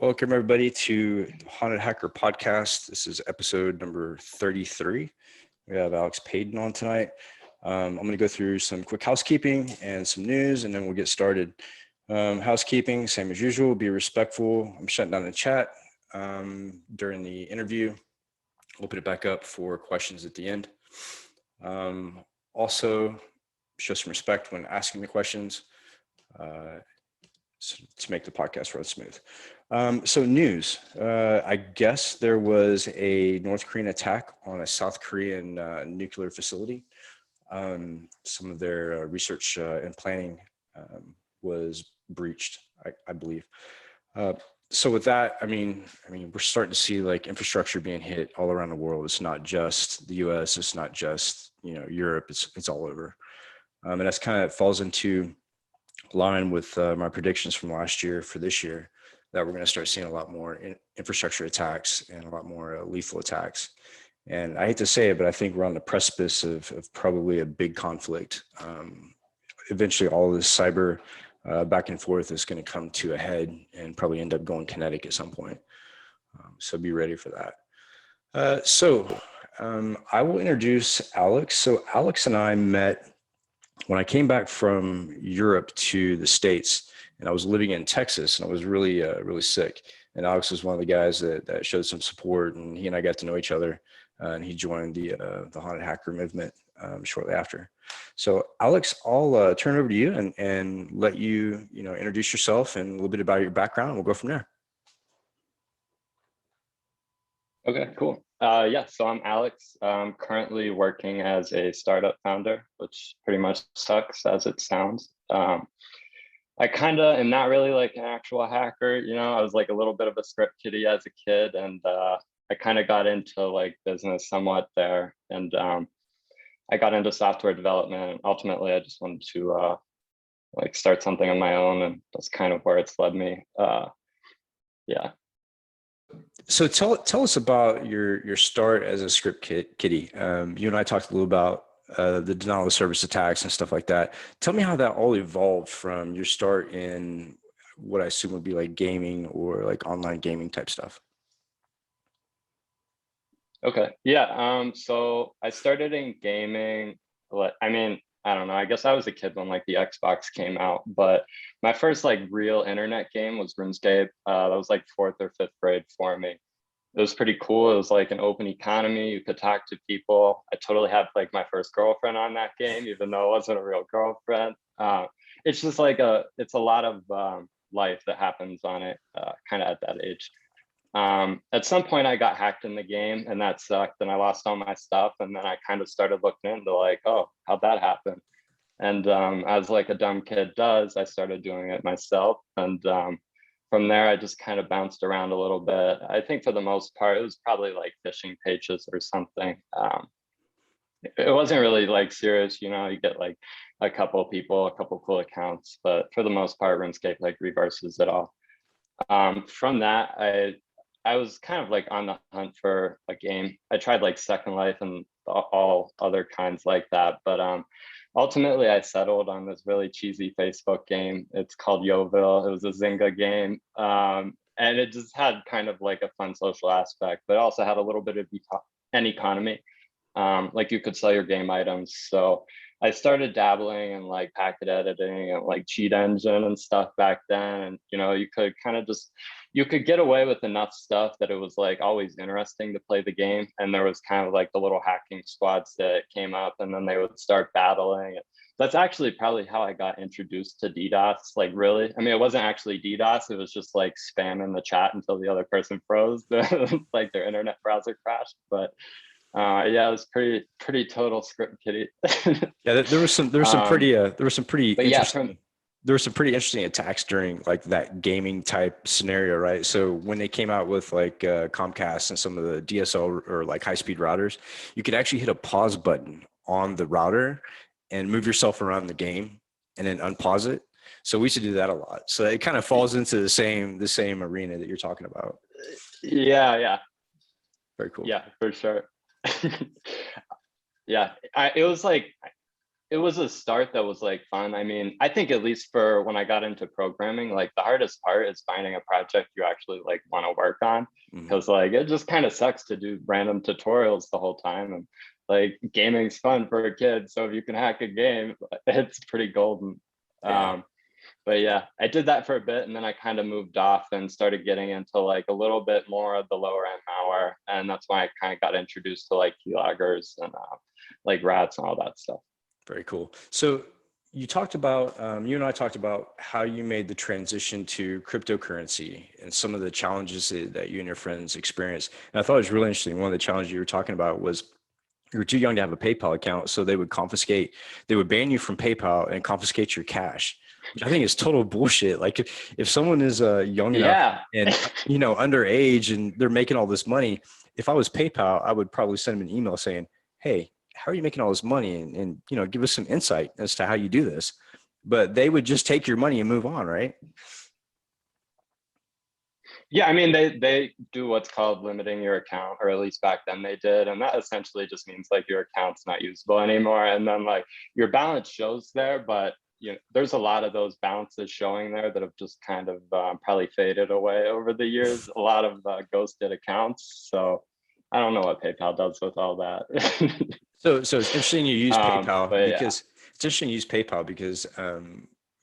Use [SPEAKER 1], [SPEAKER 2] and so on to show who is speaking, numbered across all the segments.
[SPEAKER 1] Welcome everybody to Haunted Hacker Podcast. This is episode number 33. We have Alex Paden on tonight. I'm going to go through some quick housekeeping and some news, and then we'll get started. Housekeeping, same as usual, be respectful. I'm shutting down the chat during the interview. Open it back up for questions at the end. Also, show some respect when asking the questions. To make the podcast run smooth. So news, I guess there was a North Korean attack on a South Korean nuclear facility. Some of their research and planning was breached, I believe. So with that, I mean, we're starting to see like infrastructure being hit all around the world. It's not just the US, it's not just, Europe, it's all over. And that's kind of falls into line with my predictions from last year for this year, that we're going to start seeing a lot more infrastructure attacks and a lot more lethal attacks. And I hate to say it, but I think we're on the precipice of probably a big conflict. Eventually, all this cyber back and forth is going to come to a head and probably end up going kinetic at some point. So be ready for that. I will introduce Alex. So Alex and I met when I came back from Europe to the States, and I was living in Texas, and I was really, really sick. And Alex was one of the guys that showed some support, and he and I got to know each other. And he joined the Haunted Hacker movement shortly after. So, Alex, I'll turn it over to you and let you, introduce yourself and a little bit about your background, and we'll go from there.
[SPEAKER 2] Okay, cool. So I'm Alex. I'm currently working as a startup founder, which pretty much sucks as it sounds. I kind of am not really like an actual hacker. I was like a little bit of a script kiddie as a kid, and I kind of got into like business somewhat there. And I got into software development, and ultimately I just wanted to like start something on my own, and that's kind of where it's led me. Yeah.
[SPEAKER 1] So tell us about your start as a script kiddie. You and I talked a little about the denial of service attacks and stuff like that. Tell me how that all evolved from your start in what I assume would be like gaming or like online gaming type stuff.
[SPEAKER 2] Okay. Yeah. So I started in gaming. I don't know. I guess I was a kid when like the Xbox came out, but my first like real internet game was RuneScape. That was like fourth or fifth grade for me. It was pretty cool. It was like an open economy. You could talk to people. I totally had like my first girlfriend on that game, even though it wasn't a real girlfriend. It's just like it's a lot of life that happens on it, kind of at that age. At some point I got hacked in the game, and that sucked, and I lost all my stuff. And then I kind of started looking into like, oh, how'd that happen? And as like a dumb kid does, I started doing it myself. And from there, I just kind of bounced around a little bit. I think for the most part, it was probably like phishing pages or something. It wasn't really like serious, you get like a couple cool accounts, but for the most part, RuneScape like reverses it all. From that, I was kind of like on the hunt for a game. I tried like Second Life and all other kinds like that, but ultimately I settled on this really cheesy Facebook game. It's called Yoville. It was a Zynga game, and it just had kind of like a fun social aspect, but it also had a little bit of an economy. Like you could sell your game items. So I started dabbling in like packet editing and like cheat engine and stuff back then. And, you could kind of you could get away with enough stuff that it was like always interesting to play the game. And there was kind of like the little hacking squads that came up, and then they would start battling. That's actually probably how I got introduced to DDoS. Like really, I mean, it wasn't actually DDoS. It was just like spamming the chat until the other person froze, like their internet browser crashed. But it was pretty total script kiddie.
[SPEAKER 1] Yeah, there were some pretty interesting.
[SPEAKER 2] Yeah,
[SPEAKER 1] There were some pretty interesting attacks during like that gaming type scenario, right? So when they came out with like Comcast and some of the DSL or like high speed routers, you could actually hit a pause button on the router and move yourself around the game and then unpause it. So we used to do that a lot. So it kind of falls into the same arena that you're talking about.
[SPEAKER 2] Yeah.
[SPEAKER 1] Very cool.
[SPEAKER 2] Yeah, for sure. Yeah, it was like it was a start that was like fun. I mean, I think at least for when I got into programming, like the hardest part is finding a project you actually like want to work on.
[SPEAKER 1] Mhm.
[SPEAKER 2] Because like it just kind of sucks to do random tutorials the whole time. And like gaming's fun for a kid. So if you can hack a game, it's pretty golden.
[SPEAKER 1] Yeah.
[SPEAKER 2] Um, but yeah, I did that for a bit and then I kind of moved off and started getting into like a little bit more of the lower end malware. And that's why I kind of got introduced to like keyloggers and like rats and all that stuff.
[SPEAKER 1] Very cool. So you talked about, you and I talked about how you made the transition to cryptocurrency and some of the challenges that you and your friends experienced. And I thought it was really interesting. One of the challenges you were talking about was you were too young to have a PayPal account, so they would ban you from PayPal and confiscate your cash, which I think is total bullshit. Like if someone is young enough
[SPEAKER 2] Yeah.
[SPEAKER 1] and underage and they're making all this money, if I was PayPal, I would probably send them an email saying, "Hey, how are you making all this money? And give us some insight as to how you do this." But they would just take your money and move on, right?
[SPEAKER 2] Yeah, I mean they do what's called limiting your account, or at least back then they did, and that essentially just means like your account's not usable anymore, and then like your balance shows there, but there's a lot of those balances showing there that have just kind of probably faded away over the years. A lot of ghosted accounts, so I don't know what PayPal does with all that.
[SPEAKER 1] So it's interesting you use PayPal
[SPEAKER 2] But yeah,
[SPEAKER 1] because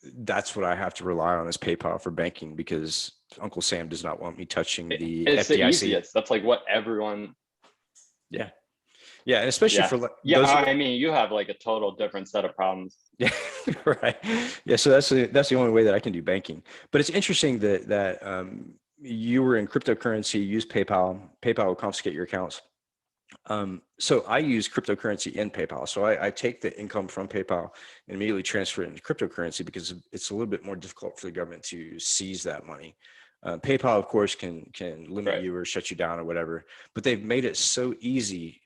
[SPEAKER 1] that's what I have to rely on is PayPal for banking because Uncle Sam does not want me touching the
[SPEAKER 2] it's the
[SPEAKER 1] FDIC.
[SPEAKER 2] easiest. That's like what everyone.
[SPEAKER 1] Yeah. Yeah. And especially
[SPEAKER 2] Yeah,
[SPEAKER 1] for
[SPEAKER 2] yeah.
[SPEAKER 1] those.
[SPEAKER 2] I mean, you have like a total different set of problems.
[SPEAKER 1] Yeah. Right. Yeah. So that's the only way that I can do banking. But it's interesting that you were in cryptocurrency, use PayPal. PayPal will confiscate your accounts. So I use cryptocurrency in PayPal. So I take the income from PayPal and immediately transfer it into cryptocurrency because it's a little bit more difficult for the government to seize that money. PayPal, of course, can limit
[SPEAKER 2] Right.
[SPEAKER 1] you or shut you down or whatever, but they've made it so easy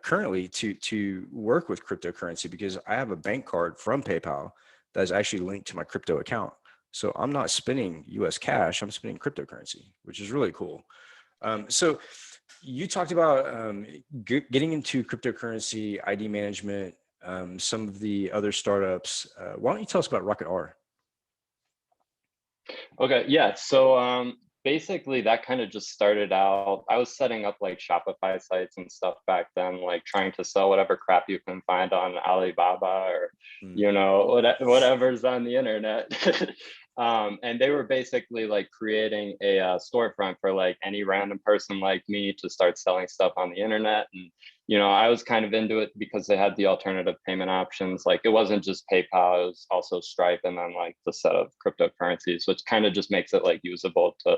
[SPEAKER 1] currently to work with cryptocurrency because I have a bank card from PayPal that is actually linked to my crypto account. So I'm not spending US cash, I'm spending cryptocurrency, which is really cool. So you talked about getting into cryptocurrency, ID management, some of the other startups. Why don't you tell us about Rocket R?
[SPEAKER 2] Okay, yeah. So basically that kind of just started out. I was setting up like Shopify sites and stuff back then, like trying to sell whatever crap you can find on Alibaba or
[SPEAKER 1] Mm.
[SPEAKER 2] whatever's on the internet. And they were basically like creating a storefront for like any random person like me to start selling stuff on the internet. And I was kind of into it because they had the alternative payment options. Like it wasn't just PayPal, it was also Stripe and then like the set of cryptocurrencies, which kind of just makes it like usable to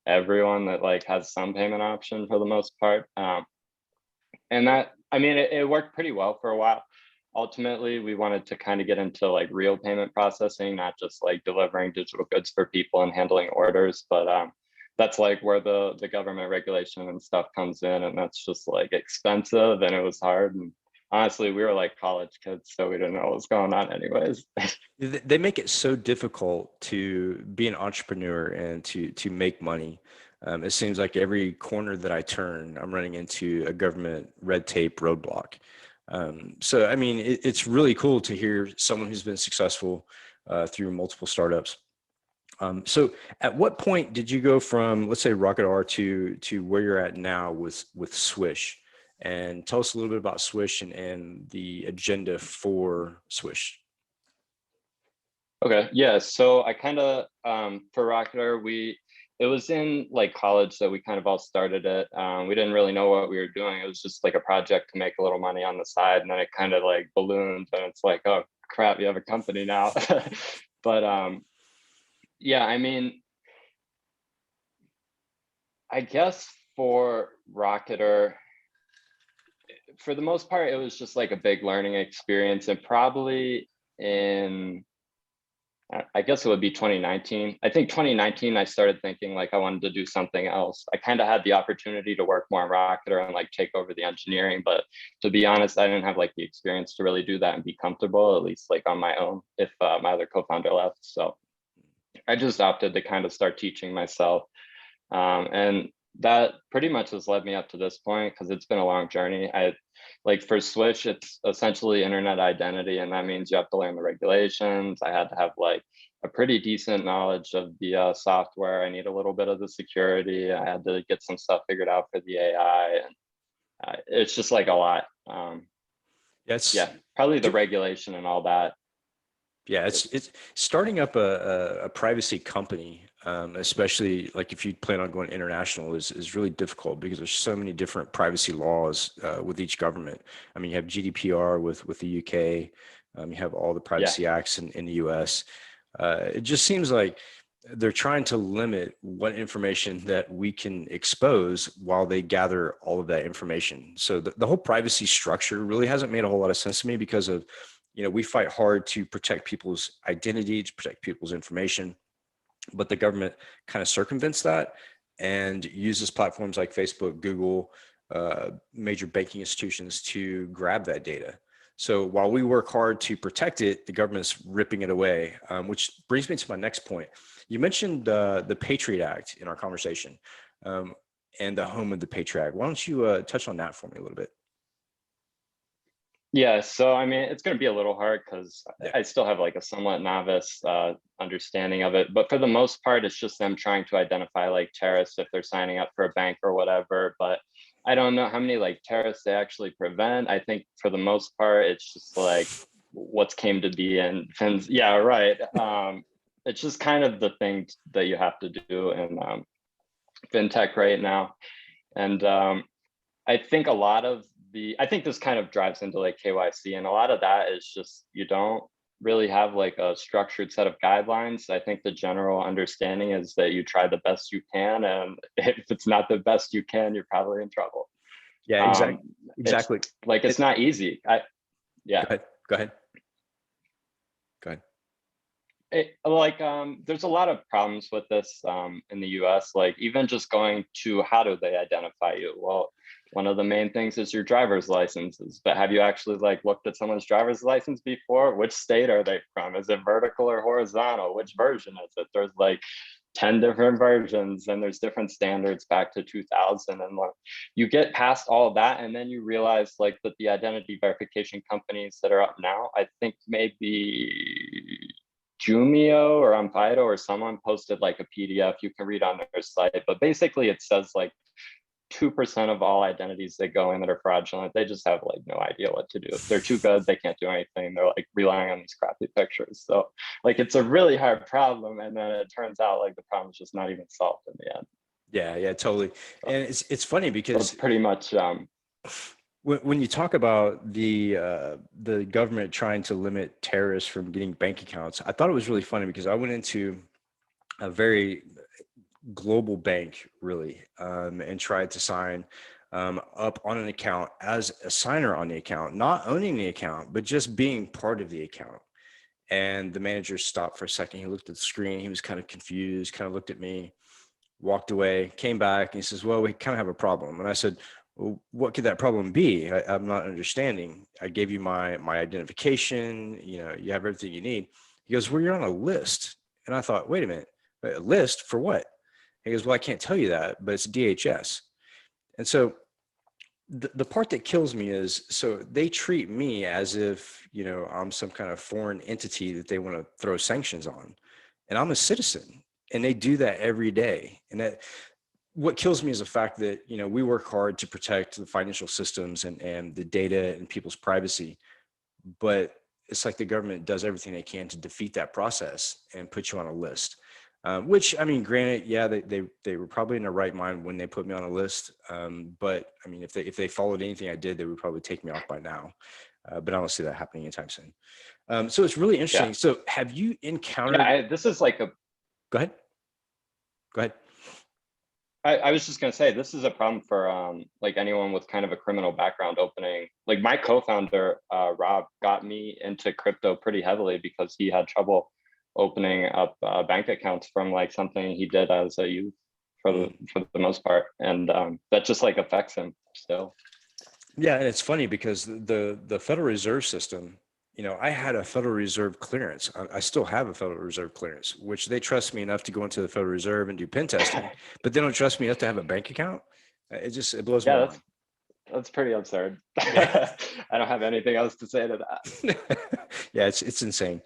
[SPEAKER 2] everyone that like has some payment option for the most part. And that, I mean, it worked pretty well for a while. Ultimately, we wanted to kind of get into like real payment processing, not just like delivering digital goods for people and handling orders, but that's like where the government regulation and stuff comes in, and that's just like expensive and it was hard. And honestly, we were like college kids, so we didn't know what was going on anyways.
[SPEAKER 1] They make it so difficult to be an entrepreneur and to make money. It seems like every corner that I turn, I'm running into a government red tape roadblock. So, I mean, it's really cool to hear someone who's been successful through multiple startups. So, at what point did you go from, let's say, Rocket R to where you're at now with Swish? And tell us a little bit about Swish and the agenda for Swish.
[SPEAKER 2] Okay, yeah. So I kind of for Rocketer, it was in like college that we kind of all started it. We didn't really know what we were doing. It was just like a project to make a little money on the side, and then it kind of like ballooned, and it's like, oh crap, you have a company now. But yeah, I mean, I guess for Rocketer, for the most part, it was just like a big learning experience, and probably in I guess it would be 2019. I think 2019, I started thinking like I wanted to do something else. I kind of had the opportunity to work more on Rocketer and like take over the engineering, but to be honest, I didn't have like the experience to really do that and be comfortable, at least like on my own, if my other co-founder left. So I just opted to kind of start teaching myself. And that pretty much has led me up to this point because it's been a long journey. I like for Switch, it's essentially internet identity, and that means you have to learn the regulations. I had to have like a pretty decent knowledge of the software. I need a little bit of the security. I had to get some stuff figured out for the AI, and it's just like a lot.
[SPEAKER 1] Yes.
[SPEAKER 2] Yeah, probably the regulation and all that.
[SPEAKER 1] Yeah, it's starting up a privacy company, especially like if you plan on going international, is really difficult because there's so many different privacy laws with each government. I mean, you have GDPR with the UK, you have all the privacy acts in the US. It just seems like they're trying to limit what information that we can expose while they gather all of that information. So the whole privacy structure really hasn't made a whole lot of sense to me because of, we fight hard to protect people's identity, to protect people's information, but the government kind of circumvents that and uses platforms like Facebook, Google, major banking institutions to grab that data. So while we work hard to protect it, the government's ripping it away, which brings me to my next point. You mentioned the Patriot Act in our conversation, and the home of the Patriot Act. Why don't you touch on that for me a little bit?
[SPEAKER 2] Yeah, so I mean, it's going to be a little hard because I still have like a somewhat novice understanding of it. But for the most part, it's just them trying to identify like terrorists if they're signing up for a bank or whatever. But I don't know how many like terrorists they actually prevent. I think for the most part, it's just like what's came to be. And yeah, right. It's just kind of the thing that you have to do in fintech right now. And I think a lot of I think this kind of drives into like KYC, and a lot of that is just you don't really have like a structured set of guidelines. I think the general understanding is that you try the best you can, and if it's not the best you can, you're probably in trouble.
[SPEAKER 1] Yeah, exactly.
[SPEAKER 2] It's not easy.
[SPEAKER 1] Go ahead.
[SPEAKER 2] There's a lot of problems with this in the US, like even just going to how do they identify you? Well, one of the main things is your driver's licenses, but have you actually like looked at someone's driver's license before? Which state are they from? Is it vertical or horizontal? Which version is it? There's like 10 different versions, and there's different standards back to 2000. And like, you get past all of that, and then you realize like that the identity verification companies that are up now, I think maybe Jumio or Ampaido or someone posted like a PDF you can read on their site, but basically it says like 2% of all identities that go in that are fraudulent, they just have like no idea what to do. They're too good, they can't do anything. They're like relying on these crappy pictures. So like it's a really hard problem, and then it turns out like the problem is just not even solved in the end.
[SPEAKER 1] Yeah, totally. And it's funny because
[SPEAKER 2] it's pretty much
[SPEAKER 1] when you talk about the government trying to limit terrorists from getting bank accounts, I thought it was really funny because I went into a very global bank really and tried to sign up on an account as a signer on the account, not owning the account, but just being part of the account. And the manager stopped for a second. He looked at the screen. He was kind of confused, kind of looked at me, walked away, came back, and he says, well, we kind of have a problem. And I said, well, what could that problem be? I'm not understanding. I gave you my identification, you have everything you need. He goes, well, you're on a list. And I thought, wait a minute, a list for what? He goes, well, I can't tell you that, but it's DHS. And so the part that kills me is, so they treat me as if, I'm some kind of foreign entity that they want to throw sanctions on. And I'm a citizen, and they do that every day. And that what kills me is the fact that, we work hard to protect the financial systems and the data and people's privacy, but it's like the government does everything they can to defeat that process and put you on a list. Which, I mean, granted, yeah, they were probably in their right mind when they put me on a list. But I mean, if they followed anything I did, they would probably take me off by now. But I don't see that happening anytime soon. So it's really interesting. Yeah. So have you encountered?
[SPEAKER 2] Yeah, this is like a.
[SPEAKER 1] Go ahead.
[SPEAKER 2] I was just gonna say, this is a problem for like anyone with kind of a criminal background opening. Like my co-founder, Rob, got me into crypto pretty heavily because he had trouble opening up bank accounts from like something he did as a youth for the most part. And that just like affects him still.
[SPEAKER 1] Yeah, and it's funny because the Federal Reserve System I had a Federal Reserve clearance. I still have a Federal Reserve clearance, which they trust me enough to go into the Federal Reserve and do pen testing, but they don't trust me enough to have a bank account. It blows my
[SPEAKER 2] Yeah,
[SPEAKER 1] mind.
[SPEAKER 2] that's pretty absurd.
[SPEAKER 1] Yeah.
[SPEAKER 2] I don't have anything else to say to that.
[SPEAKER 1] Yeah, it's insane.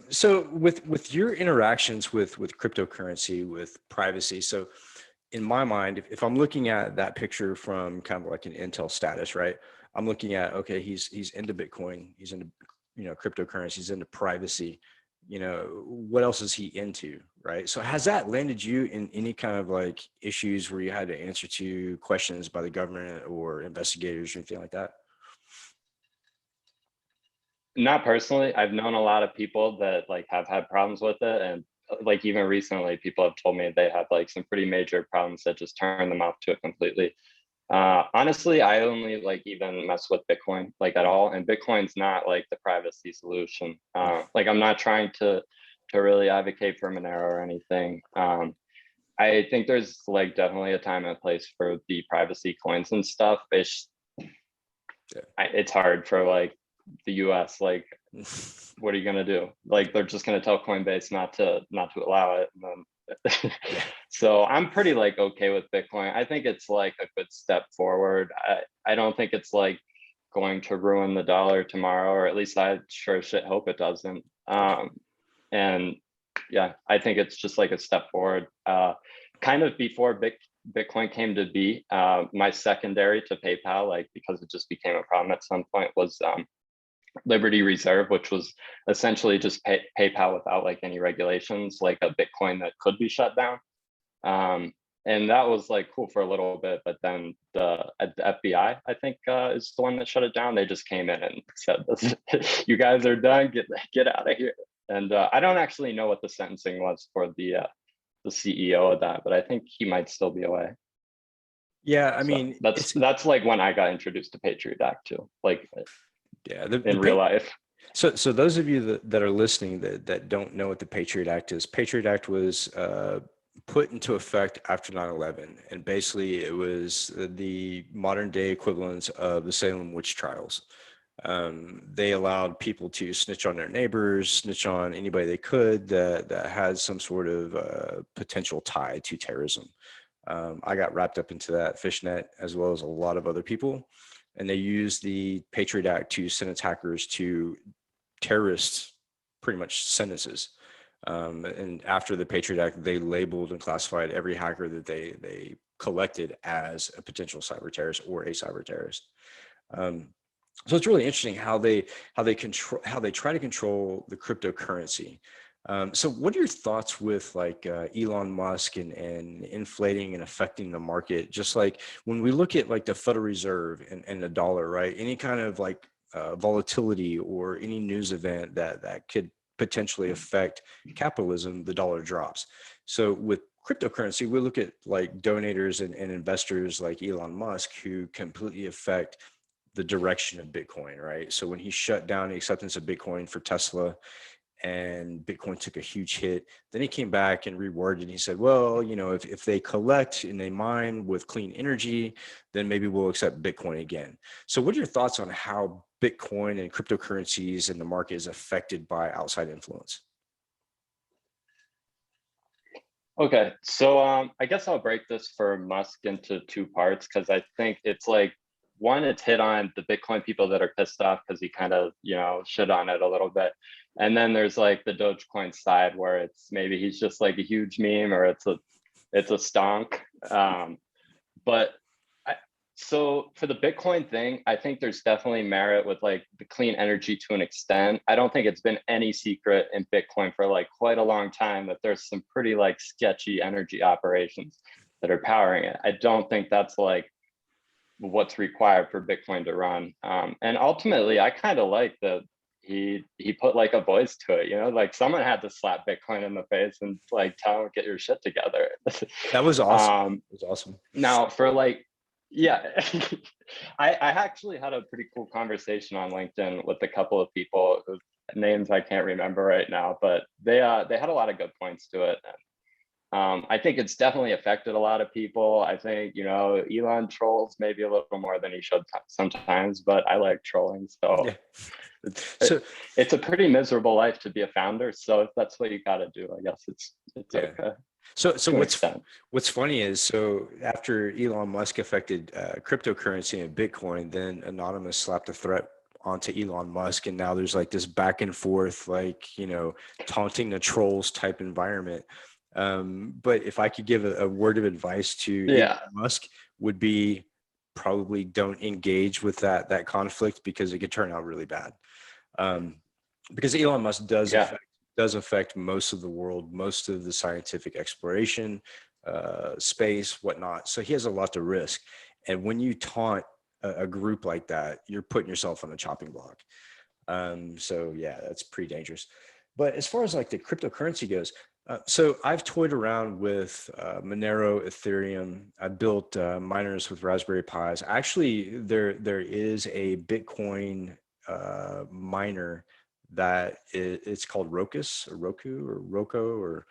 [SPEAKER 1] So with your interactions with cryptocurrency, with privacy, so in my mind, if I'm looking at that picture from kind of like an Intel status, right? I'm looking at, okay, he's into Bitcoin, he's into cryptocurrency, he's into privacy. What else is he into, right? So has that landed you in any kind of like issues where you had to answer to questions by the government or investigators or anything like that?
[SPEAKER 2] Not personally. I've known a lot of people that like have had problems with it, and like even recently, people have told me they have like some pretty major problems that just turn them off to it completely. Honestly, I only like even mess with Bitcoin like at all, and Bitcoin's not like the privacy solution. Like I'm not trying to really advocate for Monero or anything. I think there's like definitely a time and a place for the privacy coins and stuff. It's hard for like the US. Like, what are you gonna do? Like, they're just gonna tell Coinbase not to allow it. And then,
[SPEAKER 1] Yeah.
[SPEAKER 2] so I'm pretty like okay with Bitcoin. I think it's like a good step forward. I don't think it's like going to ruin the dollar tomorrow, or at least I sure as shit hope it doesn't. And yeah, I think it's just like a step forward. Kind of before Bitcoin came to be, my secondary to PayPal, like because it just became a problem at some point, was Liberty Reserve, which was essentially just PayPal without like any regulations, like a Bitcoin that could be shut down. And that was like cool for a little bit, but then the FBI, I think, is the one that shut it down. They just came in and said, "You guys are done. Get out of here." And I don't actually know what the sentencing was for the CEO of that, but I think he might still be away.
[SPEAKER 1] Yeah, I
[SPEAKER 2] So
[SPEAKER 1] mean,
[SPEAKER 2] that's like when I got introduced to Patriot Act too, like
[SPEAKER 1] yeah,
[SPEAKER 2] in real life.
[SPEAKER 1] so those of you that are listening that don't know what the Patriot Act is, Patriot Act was put into effect after 9/11, and basically it was the modern day equivalent of the Salem witch trials. They allowed people to snitch on their neighbors, snitch on anybody they could that had some sort of potential tie to terrorism. I got wrapped up into that fishnet as well as a lot of other people, and they used the Patriot Act to sentence hackers to terrorist pretty much sentences. And after the Patriot Act, they labeled and classified every hacker that they collected as a potential cyber terrorist or a cyber terrorist. So it's really interesting how they try to control the cryptocurrency. So what are your thoughts with like Elon Musk and inflating and affecting the market? Just like when we look at like the Federal Reserve and the dollar, right? Any kind of like volatility or any news event that could potentially affect capitalism, the dollar drops. So with cryptocurrency, we look at like donators and investors like Elon Musk who completely affect the direction of Bitcoin, right? So when he shut down the acceptance of Bitcoin for Tesla and Bitcoin took a huge hit, then he came back and reworded and he said, well, if they collect and they mine with clean energy, then maybe we'll accept Bitcoin again. So what are your thoughts on how Bitcoin and cryptocurrencies and the market is affected by outside influence?
[SPEAKER 2] Okay, so I guess I'll break this for Musk into two parts because I think it's like one, it's hit on the Bitcoin people that are pissed off because he kind of shit on it a little bit, and then there's like the Dogecoin side where it's maybe he's just like a huge meme or it's a stonk. But so for the Bitcoin thing, I think there's definitely merit with like the clean energy to an extent. I don't think it's been any secret in Bitcoin for like quite a long time that there's some pretty like sketchy energy operations that are powering it. I don't think that's like what's required for Bitcoin to run. And ultimately, I kind of like that he put like a voice to it. Like someone had to slap Bitcoin in the face and like tell him get your shit together.
[SPEAKER 1] That was awesome. It was awesome.
[SPEAKER 2] Now for like, yeah, I actually had a pretty cool conversation on LinkedIn with a couple of people whose names I can't remember right now, but they had a lot of good points to it. I think it's definitely affected a lot of people. I think, you know, Elon trolls maybe a little more than he should sometimes, but I like trolling. So
[SPEAKER 1] Yeah.
[SPEAKER 2] it,
[SPEAKER 1] So
[SPEAKER 2] it's a pretty miserable life to be a founder. So if that's what you got to do, I guess it's
[SPEAKER 1] yeah.
[SPEAKER 2] okay
[SPEAKER 1] So
[SPEAKER 2] to an extent.
[SPEAKER 1] what's funny is, so after Elon Musk affected cryptocurrency and Bitcoin, then Anonymous slapped a threat onto Elon Musk, and now there's like this back and forth, like, you know, taunting the trolls type environment. But if I could give a word of advice to Elon
[SPEAKER 2] Yeah.
[SPEAKER 1] Musk, would be probably don't engage with that conflict, because it could turn out really bad. Um, because Elon Musk
[SPEAKER 2] Yeah.
[SPEAKER 1] does affect most of the world, most of the scientific exploration, space, whatnot. So he has a lot to risk. And when you taunt a group like that, you're putting yourself on a chopping block. So yeah, that's pretty dangerous. But as far as like the cryptocurrency goes, so I've toyed around with Monero, Ethereum. I built miners with Raspberry Pis. Actually, there is a Bitcoin miner that it's called Roku or Roko, or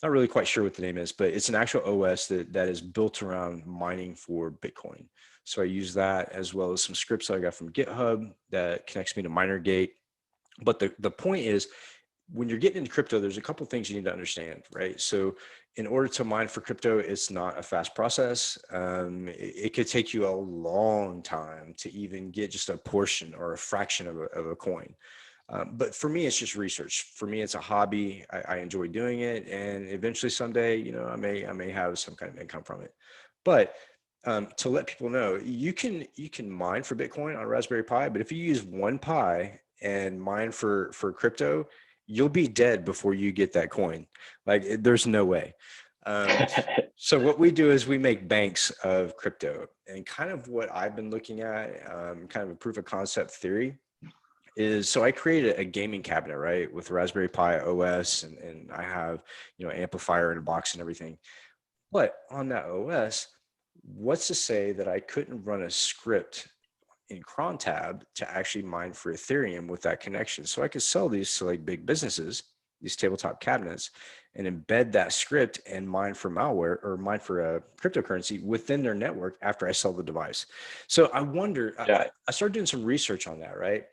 [SPEAKER 1] not really quite sure what the name is, but it's an actual OS that is built around mining for Bitcoin. So I use that, as well as some scripts I got from GitHub that connects me to MinerGate. But the point is, when you're getting into crypto, there's a couple things you need to understand, right? So in order to mine for crypto, it's not a fast process. It could take you a long time to even get just a portion or a fraction of a coin. But for me, it's just research. For me, it's a hobby. I enjoy doing it, and eventually, someday, you know, I may have some kind of income from it. But to let people know, you can mine for Bitcoin on Raspberry Pi, but if you use one Pi and mine for crypto, you'll be dead before you get that coin. Like, there's no way. Um, so what we do is we make banks of crypto, and kind of what I've been looking at, kind of a proof of concept theory is, so I created a gaming cabinet, right, with Raspberry Pi OS, and I have, you know, amplifier in a box and everything. But on that OS, what's to say that I couldn't run a script in cron tab to actually mine for Ethereum with that connection? So I could sell these to like big businesses, these tabletop cabinets, and embed that script and mine for malware, or mine for a cryptocurrency within their network after I sell the device. So I wonder,
[SPEAKER 2] Yeah.
[SPEAKER 1] I started doing some research on that, right?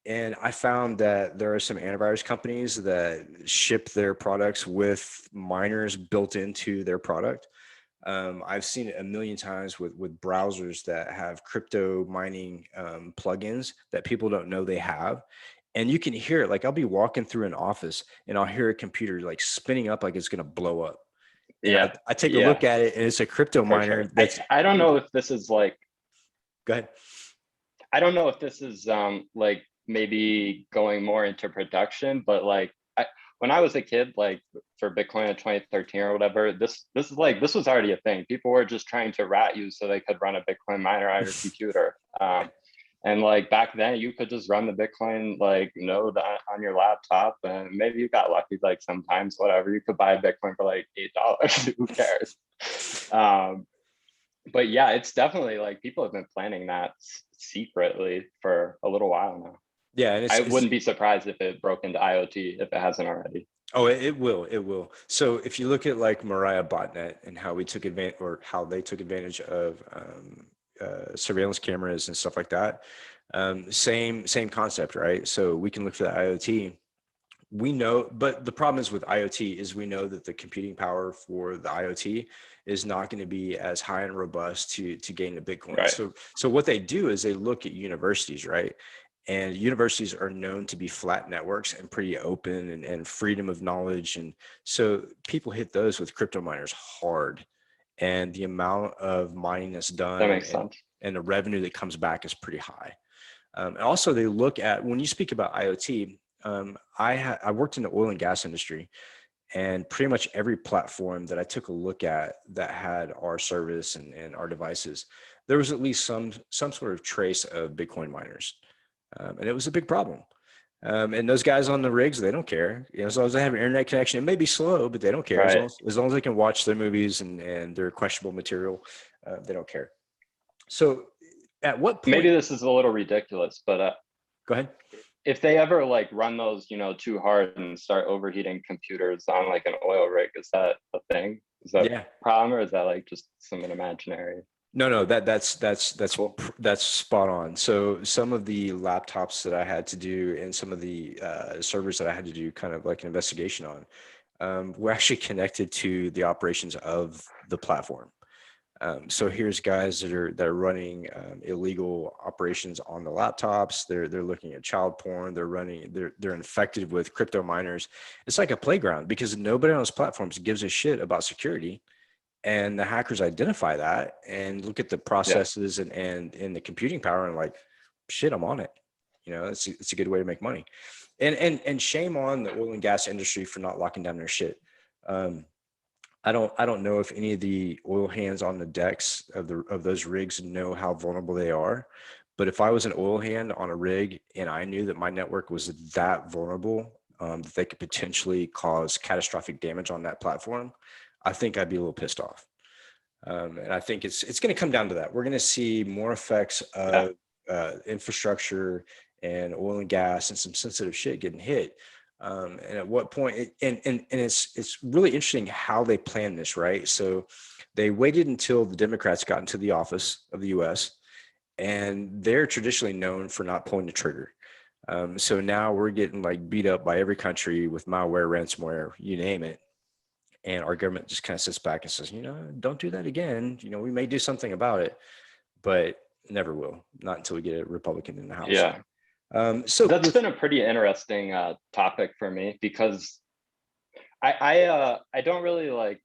[SPEAKER 1] And I found that there are some antivirus companies that ship their products with miners built into their product. I've seen it a million times with browsers that have crypto mining plugins that people don't know they have. And you can hear it. Like, I'll be walking through an office and I'll hear a computer like spinning up like it's going to blow up. And
[SPEAKER 2] Yeah.
[SPEAKER 1] I take a
[SPEAKER 2] Yeah.
[SPEAKER 1] look at it, and it's a crypto
[SPEAKER 2] For
[SPEAKER 1] miner
[SPEAKER 2] sure.
[SPEAKER 1] that's,
[SPEAKER 2] I don't know if this is like,
[SPEAKER 1] go ahead.
[SPEAKER 2] I don't know if this is like maybe going more into production, but like when I was a kid, like for Bitcoin in 2013 or whatever, this is like this was already a thing. People were just trying to rat you so they could run a Bitcoin miner on your computer. And like back then, you could just run the Bitcoin like node on your laptop, and maybe you got lucky. Like sometimes, whatever, you could buy a Bitcoin for like $8. Who cares? Um, but yeah, it's definitely like people have been planning that secretly for a little while now.
[SPEAKER 1] Yeah. And
[SPEAKER 2] I
[SPEAKER 1] it's
[SPEAKER 2] wouldn't be surprised if it broke into IoT if it hasn't already.
[SPEAKER 1] Oh, it will. So if you look at like Mariah botnet and how we took advantage, or how they took advantage of surveillance cameras and stuff like that, same concept, right? So we can look for the IoT. We know, but the problem is with IoT is we know that the computing power for the IoT is not going to be as high and robust to gain the Bitcoin.
[SPEAKER 2] Right.
[SPEAKER 1] So what they do is they look at universities, right? And universities are known to be flat networks and pretty open, and freedom of knowledge. And so people hit those with crypto miners hard. And the amount of mining that's
[SPEAKER 2] That
[SPEAKER 1] done,
[SPEAKER 2] makes sense.
[SPEAKER 1] and the revenue that comes back is pretty high. And also, they look at, when you speak about IoT, I worked in the oil and gas industry, and pretty much every platform that I took a look at that had our service and our devices, there was at least some sort of trace of Bitcoin miners, and it was a big problem. And those guys on the rigs, they don't care. You know, as long as they have an internet connection, it may be slow, but they don't care. As long
[SPEAKER 2] Right.
[SPEAKER 1] as they can watch their movies and their questionable material, they don't care. So, at what
[SPEAKER 2] Maybe
[SPEAKER 1] point?
[SPEAKER 2] this is a little ridiculous, but
[SPEAKER 1] Go ahead.
[SPEAKER 2] if they ever like run those, you know, too hard and start overheating computers on like an oil rig, is that a thing? Is that a
[SPEAKER 1] Yeah.
[SPEAKER 2] problem, or is that like just some imaginary?
[SPEAKER 1] No, that's
[SPEAKER 2] Cool.
[SPEAKER 1] that's spot on. So some of the laptops that I had to do and some of the servers that I had to do kind of like an investigation on were actually connected to the operations of the platform. So here's guys that are running illegal operations on the laptops. They're looking at child porn. They're infected with crypto miners. It's like a playground because nobody on those platforms gives a shit about security, and the hackers identify that and look at the
[SPEAKER 2] Yeah.
[SPEAKER 1] processes and the computing power and like, shit, I'm on it. You know, it's a good way to make money. And shame on the oil and gas industry for not locking down their shit. Um, I don't know if any of the oil hands on the decks of those rigs know how vulnerable they are. But if I was an oil hand on a rig and I knew that my network was that vulnerable, that they could potentially cause catastrophic damage on that platform, I think I'd be a little pissed off. And I think it's going to come down to that. We're going to see more effects
[SPEAKER 2] Yeah.
[SPEAKER 1] of infrastructure and oil and gas and some sensitive shit getting hit. And at what point? And it's really interesting how they plan this, right? So they waited until the Democrats got into the office of the U.S. and they're traditionally known for not pulling the trigger. So now we're getting like beat up by every country with malware, ransomware, you name it, and our government just kind of sits back and says, don't do that again. We may do something about it, but never will. Not until we get a Republican in the House.
[SPEAKER 2] Yeah.
[SPEAKER 1] So
[SPEAKER 2] That's
[SPEAKER 1] with
[SPEAKER 2] been a pretty interesting topic for me, because I don't really like,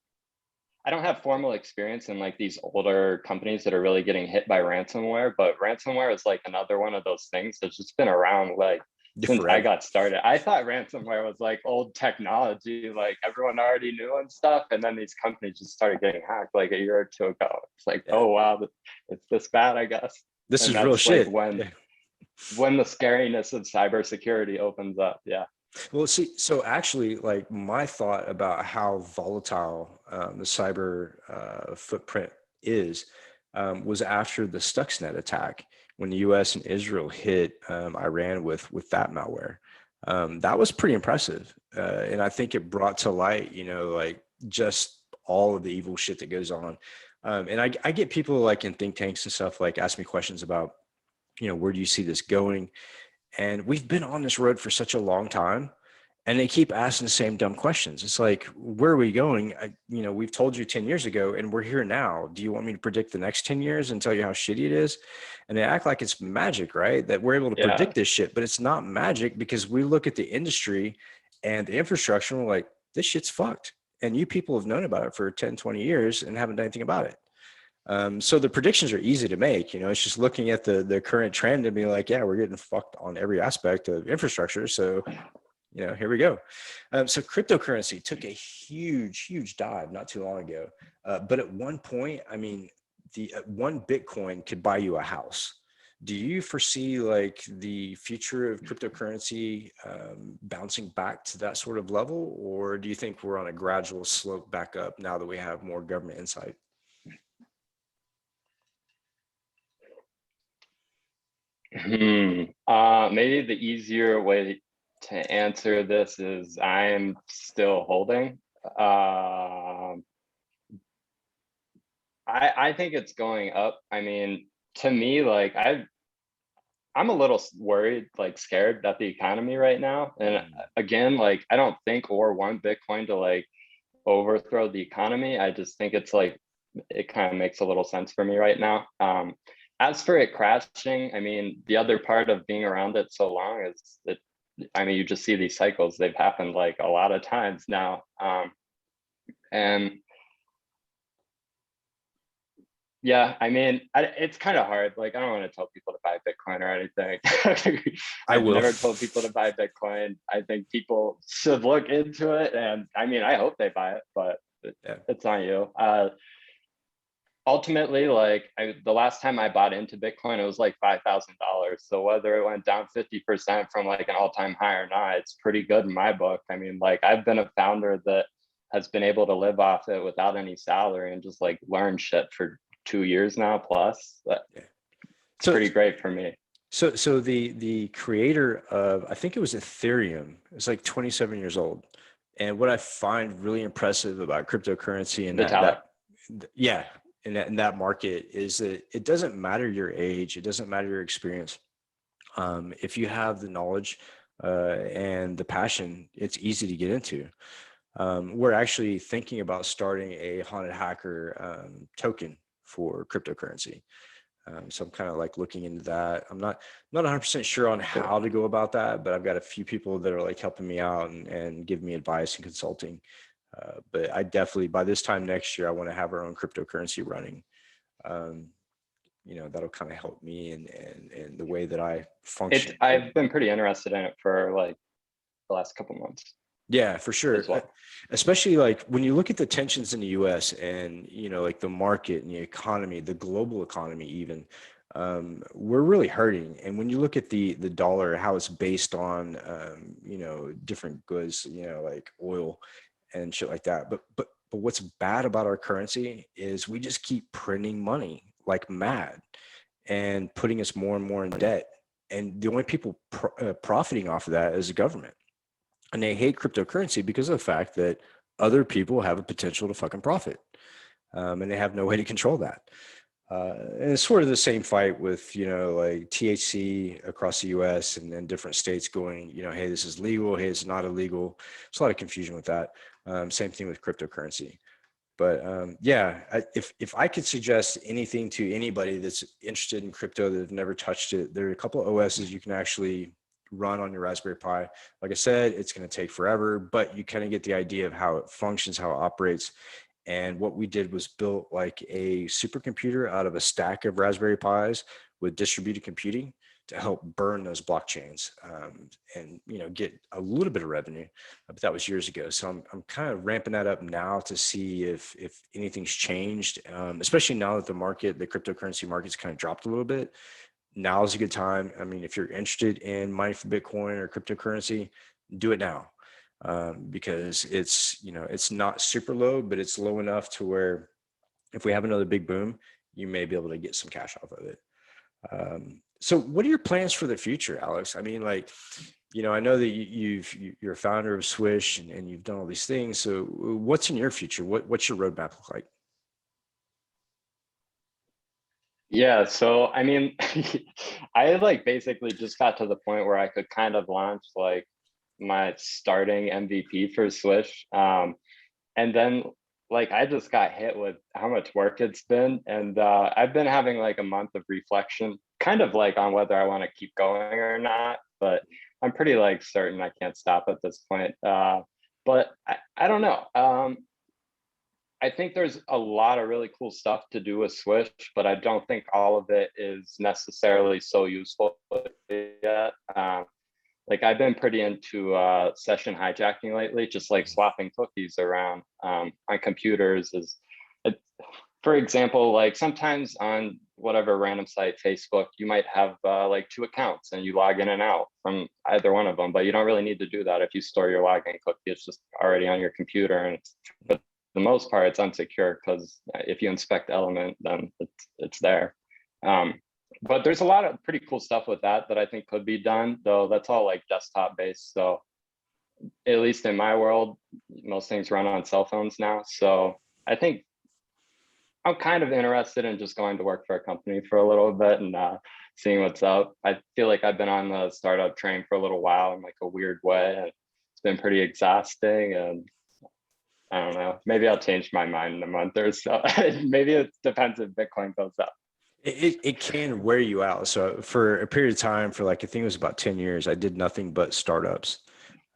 [SPEAKER 2] I don't have formal experience in like these older companies that are really getting hit by ransomware, but ransomware is like another one of those things that's just been around like since I
[SPEAKER 1] forever,
[SPEAKER 2] got started. I thought ransomware was like old technology, like everyone already knew and stuff. And then these companies just started getting hacked like a year or two ago. It's like,
[SPEAKER 1] yeah,
[SPEAKER 2] oh wow, it's this bad, I guess.
[SPEAKER 1] this
[SPEAKER 2] And
[SPEAKER 1] is real
[SPEAKER 2] that's like
[SPEAKER 1] shit.
[SPEAKER 2] when
[SPEAKER 1] Yeah.
[SPEAKER 2] the scariness of cybersecurity opens up. Yeah.
[SPEAKER 1] Well, see, so actually, like my thought about how volatile the cyber footprint is was after the Stuxnet attack when the U.S. and Israel hit Iran with that malware. That was pretty impressive, and I think it brought to light, like just all of the evil shit that goes on. And I get people like in think tanks and stuff like ask me questions about, where do you see this going? And we've been on this road for such a long time, and they keep asking the same dumb questions. It's like, where are we going? We've told you 10 years ago and we're here now. Do you want me to predict the next 10 years and tell you how shitty it is? And they act like it's magic, right? That we're able to
[SPEAKER 2] Yeah.
[SPEAKER 1] predict this shit, but it's not magic because we look at the industry and the infrastructure and we're like, this shit's fucked. And you people have known about it for 10, 20 years and haven't done anything about it. So the predictions are easy to make. It's just looking at the current trend and being like, yeah, we're getting fucked on every aspect of infrastructure. So, here we go. So cryptocurrency took a huge dive not too long ago. But at one point, I mean, the one Bitcoin could buy you a house. Do you foresee like the future of cryptocurrency bouncing back to that sort of level? Or do you think we're on a gradual slope back up now that we have more government insight?
[SPEAKER 2] Maybe the easier way to answer this is I'm still holding. I think it's going up. I mean, to me, like I'm a little worried, like scared about the economy right now. And again, like I don't think or want Bitcoin to like overthrow the economy. I just think it's like it kind of makes a little sense for me right now. As for it crashing, I mean, the other part of being around it so long is that, I mean, you just see these cycles. They've happened like a lot of times now. And yeah, I mean, it's kind of hard. Like, I don't want to tell people to buy Bitcoin or anything.
[SPEAKER 1] I
[SPEAKER 2] I've
[SPEAKER 1] will.
[SPEAKER 2] never told people to buy Bitcoin. I think people should look into it. And I mean, I hope they buy it, but
[SPEAKER 1] Yeah.
[SPEAKER 2] it's on you. Ultimately, like the last time I bought into Bitcoin, it was like $5,000. So whether it went down 50% from like an all-time high or not, it's pretty good in my book. I mean, like I've been a founder that has been able to live off it without any salary and just like learn shit for 2 years now plus. But
[SPEAKER 1] Yeah.
[SPEAKER 2] it's
[SPEAKER 1] So
[SPEAKER 2] pretty great for me.
[SPEAKER 1] So the creator of, I think it was Ethereum, is like 27 years old. And what I find really impressive about cryptocurrency and
[SPEAKER 2] Vitalik.
[SPEAKER 1] yeah, in that market is that it doesn't matter your age, it doesn't matter your experience. If you have the knowledge and the passion, it's easy to get into. We're actually thinking about starting a haunted hacker token for cryptocurrency. So I'm kind of like looking into that. I'm not 100% sure on
[SPEAKER 2] Cool.
[SPEAKER 1] how to go about that, but I've got a few people that are like helping me out and giving me advice and consulting. But I definitely, by this time next year, I want to have our own cryptocurrency running. Um, that'll kind of help me and the way that I function.
[SPEAKER 2] I've been pretty interested in it for like the last couple months
[SPEAKER 1] Yeah, for sure.
[SPEAKER 2] as well.
[SPEAKER 1] Especially like when you look at the tensions in the US and, like the market and the economy, the global economy, even, we're really hurting. And when you look at the dollar, how it's based on, different goods, like oil and shit like that. But what's bad about our currency is we just keep printing money like mad and putting us more and more in debt. And the only people profiting off of that is the government, and they hate cryptocurrency because of the fact that other people have a potential to fucking profit, and they have no way to control that. And it's sort of the same fight with, like THC across the US and then different states going, hey, this is legal, hey, it's not illegal. There's a lot of confusion with that. Same thing with cryptocurrency. But yeah, if I could suggest anything to anybody that's interested in crypto that have never touched it, there are a couple of OSs you can actually run on your Raspberry Pi. Like I said, it's going to take forever, but you kind of get the idea of how it functions, how it operates. And what we did was built like a supercomputer out of a stack of Raspberry Pis with distributed computing to help burn those blockchains, and get a little bit of revenue. But that was years ago. So I'm kind of ramping that up now to see if anything's changed, especially now that the cryptocurrency market's kind of dropped a little bit. Now is a good time. I mean, if you're interested in mining for Bitcoin or cryptocurrency, do it now, because it's not super low, but it's low enough to where if we have another big boom, you may be able to get some cash off of it. So what are your plans for the future, Alex? I mean, like, I know that you're a founder of Swish and you've done all these things. So what's in your future? What's your roadmap look like?
[SPEAKER 2] Yeah, so I mean, I like basically just got to the point where I could kind of launch like my starting MVP for Swish. And then like I just got hit with how much work it's been. And I've been having like a month of reflection, kind of like on whether I want to keep going or not. But I'm pretty like certain I can't stop at this point. But I don't know. I think there's a lot of really cool stuff to do with Swish, but I don't think all of it is necessarily so useful yet. Like I've been pretty into session hijacking lately, just like swapping cookies around on computers. For example, like sometimes on whatever random site, Facebook, you might have like two accounts and you log in and out from either one of them, but you don't really need to do that if you store your login cookie. It's just already on your computer, and for the most part, it's unsecure because if you inspect element, then it's there. But there's a lot of pretty cool stuff with that I think could be done, though that's all like desktop based. So at least in my world, most things run on cell phones now. So I think I'm kind of interested in just going to work for a company for a little bit and seeing what's up. I feel like I've been on the startup train for a little while in like a weird way, and it's been pretty exhausting. And I don't know, maybe I'll change my mind in a month or so. Maybe it depends if Bitcoin goes up.
[SPEAKER 1] It can wear you out. So for a period of time, for like, I think it was about 10 years, I did nothing but startups.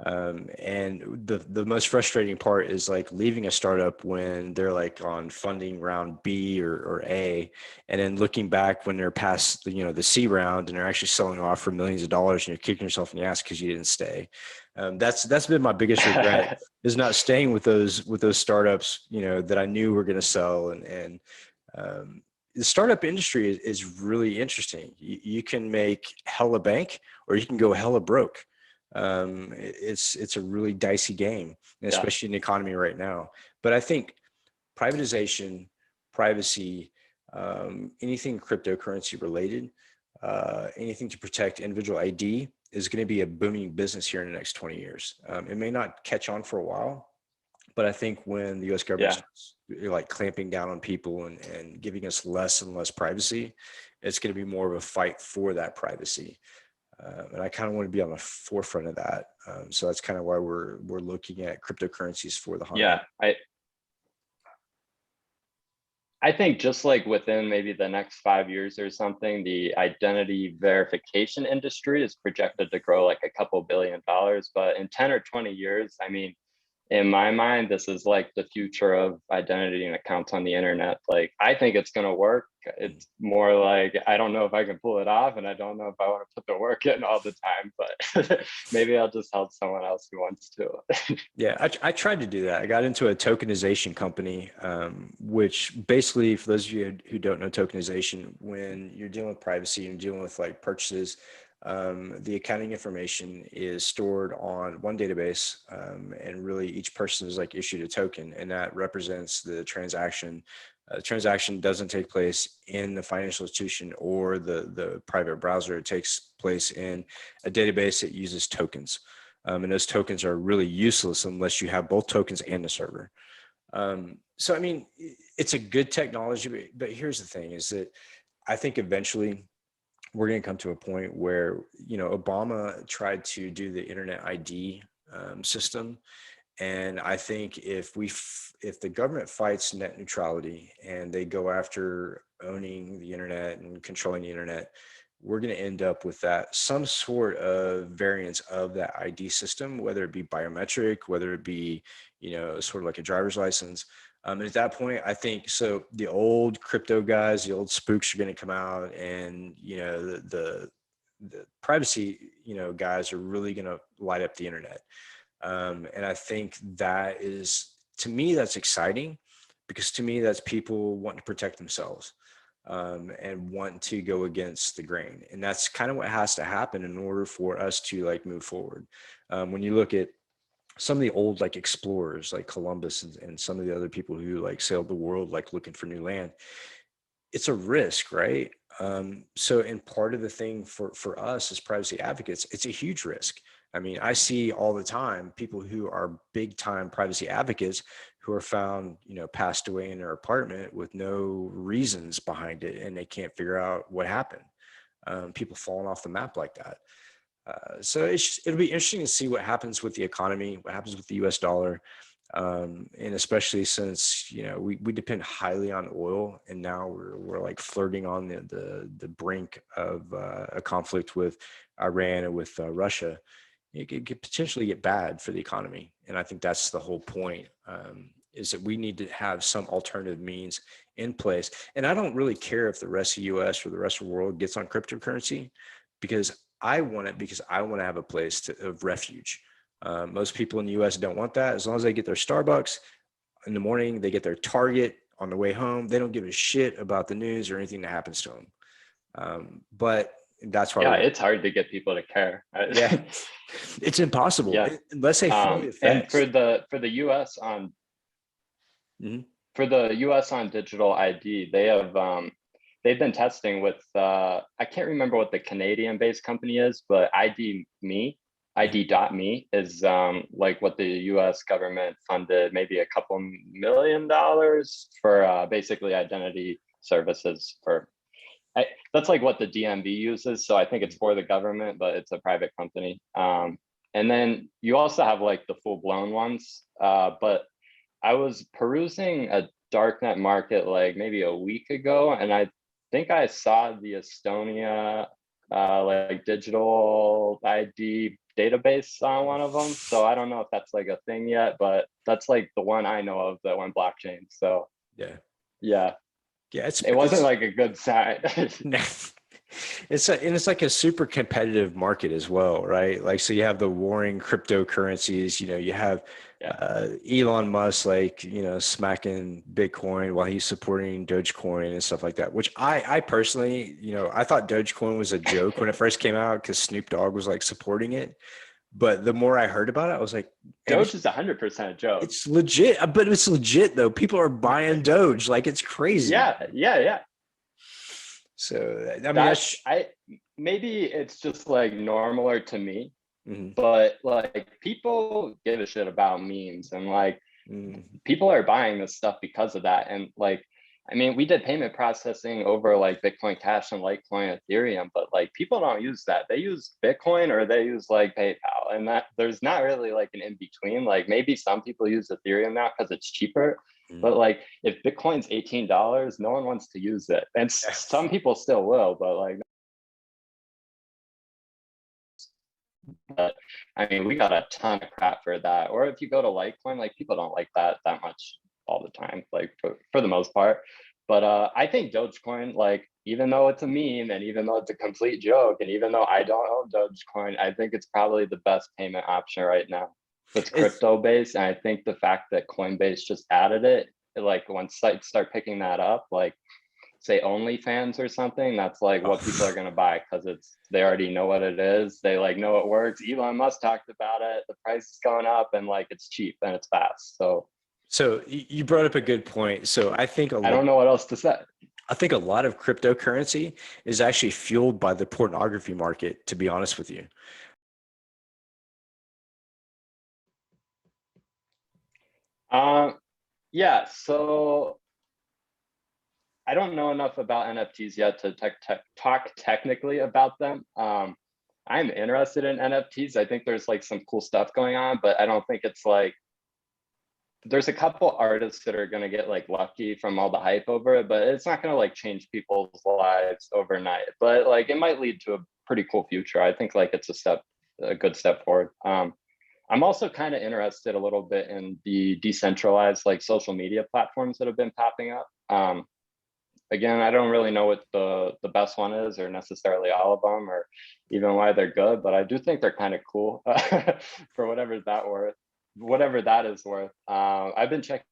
[SPEAKER 1] And the most frustrating part is like leaving a startup when they're like on funding round B or A, and then looking back when they're past the C round and they're actually selling off for millions of dollars, and you're kicking yourself in the ass because you didn't stay. That's been my biggest regret, is not staying with those startups, that I knew were going to sell. And the startup industry is really interesting. You can make hella bank, or you can go hella broke. It's a really dicey game,
[SPEAKER 2] Yeah.
[SPEAKER 1] especially in the economy right now. But I think privatization, privacy, anything cryptocurrency related, anything to protect individual ID is going to be a booming business here in the next 20 years. It may not catch on for a while, but I think when the US government
[SPEAKER 2] Yeah.
[SPEAKER 1] starts like clamping down on people and giving us less and less privacy, it's going to be more of a fight for that privacy. And I kind of want to be on the forefront of that. So that's kind of why we're looking at cryptocurrencies for the home.
[SPEAKER 2] Yeah. I think just like within maybe the next 5 years or something, the identity verification industry is projected to grow like a couple $1 billion. But in 10 or 20 years, I mean, in my mind, this is like the future of identity and accounts on the internet. Like, I think it's going to work. It's more like, I don't know if I can pull it off, and I don't know if I want to put the work in all the time, but maybe I'll just help someone else who wants to.
[SPEAKER 1] Yeah, I tried to do that. I got into a tokenization company, which basically, for those of you who don't know tokenization, when you're dealing with privacy and dealing with like purchases, the accounting information is stored on one database, and really each person is like issued a token, and that represents the transaction. The transaction doesn't take place in the financial institution or the private browser. It takes place in a database that uses tokens. And those tokens are really useless unless you have both tokens and the server. So, I mean, it's a good technology, but here's the thing is that I think eventually we're going to come to a point where, Obama tried to do the internet ID system. And I think if the government fights net neutrality and they go after owning the internet and controlling the internet, we're going to end up with that some sort of variance of that ID system, whether it be biometric, whether it be, sort of like a driver's license. And at that point, I think so. The old crypto guys, the old spooks, are going to come out, and the privacy guys are really going to light up the internet. And I think that is, to me, that's exciting, because to me, that's people wanting to protect themselves, and want to go against the grain. And that's kind of what has to happen in order for us to like move forward. When you look at some of the old like explorers like Columbus and some of the other people who like sailed the world like looking for new land, it's a risk, right? So, and part of the thing for us as privacy advocates, it's a huge risk. I mean, I see all the time people who are big time privacy advocates who are found, passed away in their apartment with no reasons behind it, and they can't figure out what happened. People falling off the map like that. So it'll be interesting to see what happens with the economy, what happens with the US dollar. And especially since, we depend highly on oil, and now we're like flirting on the brink of a conflict with Iran and with Russia. It could potentially get bad for the economy. And I think that's the whole point, is that we need to have some alternative means in place. And I don't really care if the rest of the US or the rest of the world gets on cryptocurrency, because I want it, because I want to have a place of refuge. Most people in the US don't want that. As long as they get their Starbucks in the morning, they get their Target on the way home, they don't give a shit about the news or anything that happens to them. But that's why.
[SPEAKER 2] Yeah, it's hard to get people to care.
[SPEAKER 1] Yeah, it's impossible.
[SPEAKER 2] Yeah.
[SPEAKER 1] Unless they fully
[SPEAKER 2] and
[SPEAKER 1] affect.
[SPEAKER 2] for the US on for the US on digital ID, they've been testing with I can't remember what the Canadian based company is, but ID.me is like what the US government funded, maybe a couple $1 million for basically identity services for. That's like what the DMV uses. So I think it's for the government, but it's a private company. And then you also have like the full blown ones. But I was perusing a darknet market like maybe a week ago, and I think I saw the Estonia like digital ID database on one of them. So I don't know if that's like a thing yet, but that's like the one I know of that went blockchain. So
[SPEAKER 1] Yeah.
[SPEAKER 2] Yeah, it wasn't like a good sign.
[SPEAKER 1] It's like a super competitive market as well, right? Like, so you have the warring cryptocurrencies, you have Elon Musk, like, smacking Bitcoin while he's supporting Dogecoin and stuff like that, which I personally, I thought Dogecoin was a joke when it first came out because Snoop Dogg was like supporting it. But the more I heard about it, I was like,
[SPEAKER 2] Doge is 100% a joke.
[SPEAKER 1] It's legit, but it's legit though. People are buying Doge. Like, it's crazy.
[SPEAKER 2] Yeah.
[SPEAKER 1] So I mean, that's
[SPEAKER 2] maybe it's just like normaler to me,
[SPEAKER 1] mhm,
[SPEAKER 2] but like people give a shit about memes, and like
[SPEAKER 1] mhm.
[SPEAKER 2] people are buying this stuff because of that. And like, I mean, we did payment processing over like Bitcoin Cash and Litecoin, Ethereum, but like people don't use that. They use Bitcoin or they use like PayPal, and that there's not really like an in between. Like maybe some people use Ethereum now because it's cheaper, but like if Bitcoin's $18, no one wants to use it, and some people still will, but like. But I mean, we got a ton of crap for that. Or if you go to Litecoin, like people don't like that much all the time, like for the most part. But I think Dogecoin, like even though it's a meme and even though it's a complete joke, and even though I don't own Dogecoin, I think it's probably the best payment option right now. It's crypto based, and I think the fact that Coinbase just added it, like when sites start picking that up, like say OnlyFans or something, that's like what people are going to buy because they already know what it is. They like know it works. Elon Musk talked about it. The price is going up and like it's cheap and it's fast.
[SPEAKER 1] So you brought up a good point. So I think
[SPEAKER 2] I don't know what else to say.
[SPEAKER 1] I think a lot of cryptocurrency is actually fueled by the pornography market, to be honest with you.
[SPEAKER 2] Yeah, so I don't know enough about NFTs yet to talk technically about them. I'm interested in NFTs. I think there's like some cool stuff going on, but I don't think it's like, there's a couple artists that are going to get like lucky from all the hype over it, but it's not going to like change people's lives overnight. But like it might lead to a pretty cool future. I think like it's a good step forward. I'm also kind of interested a little bit in the decentralized like social media platforms that have been popping up. Again, I don't really know what the best one is, or necessarily all of them, or even why they're good, but I do think they're kind of cool for whatever that is worth. I've been checking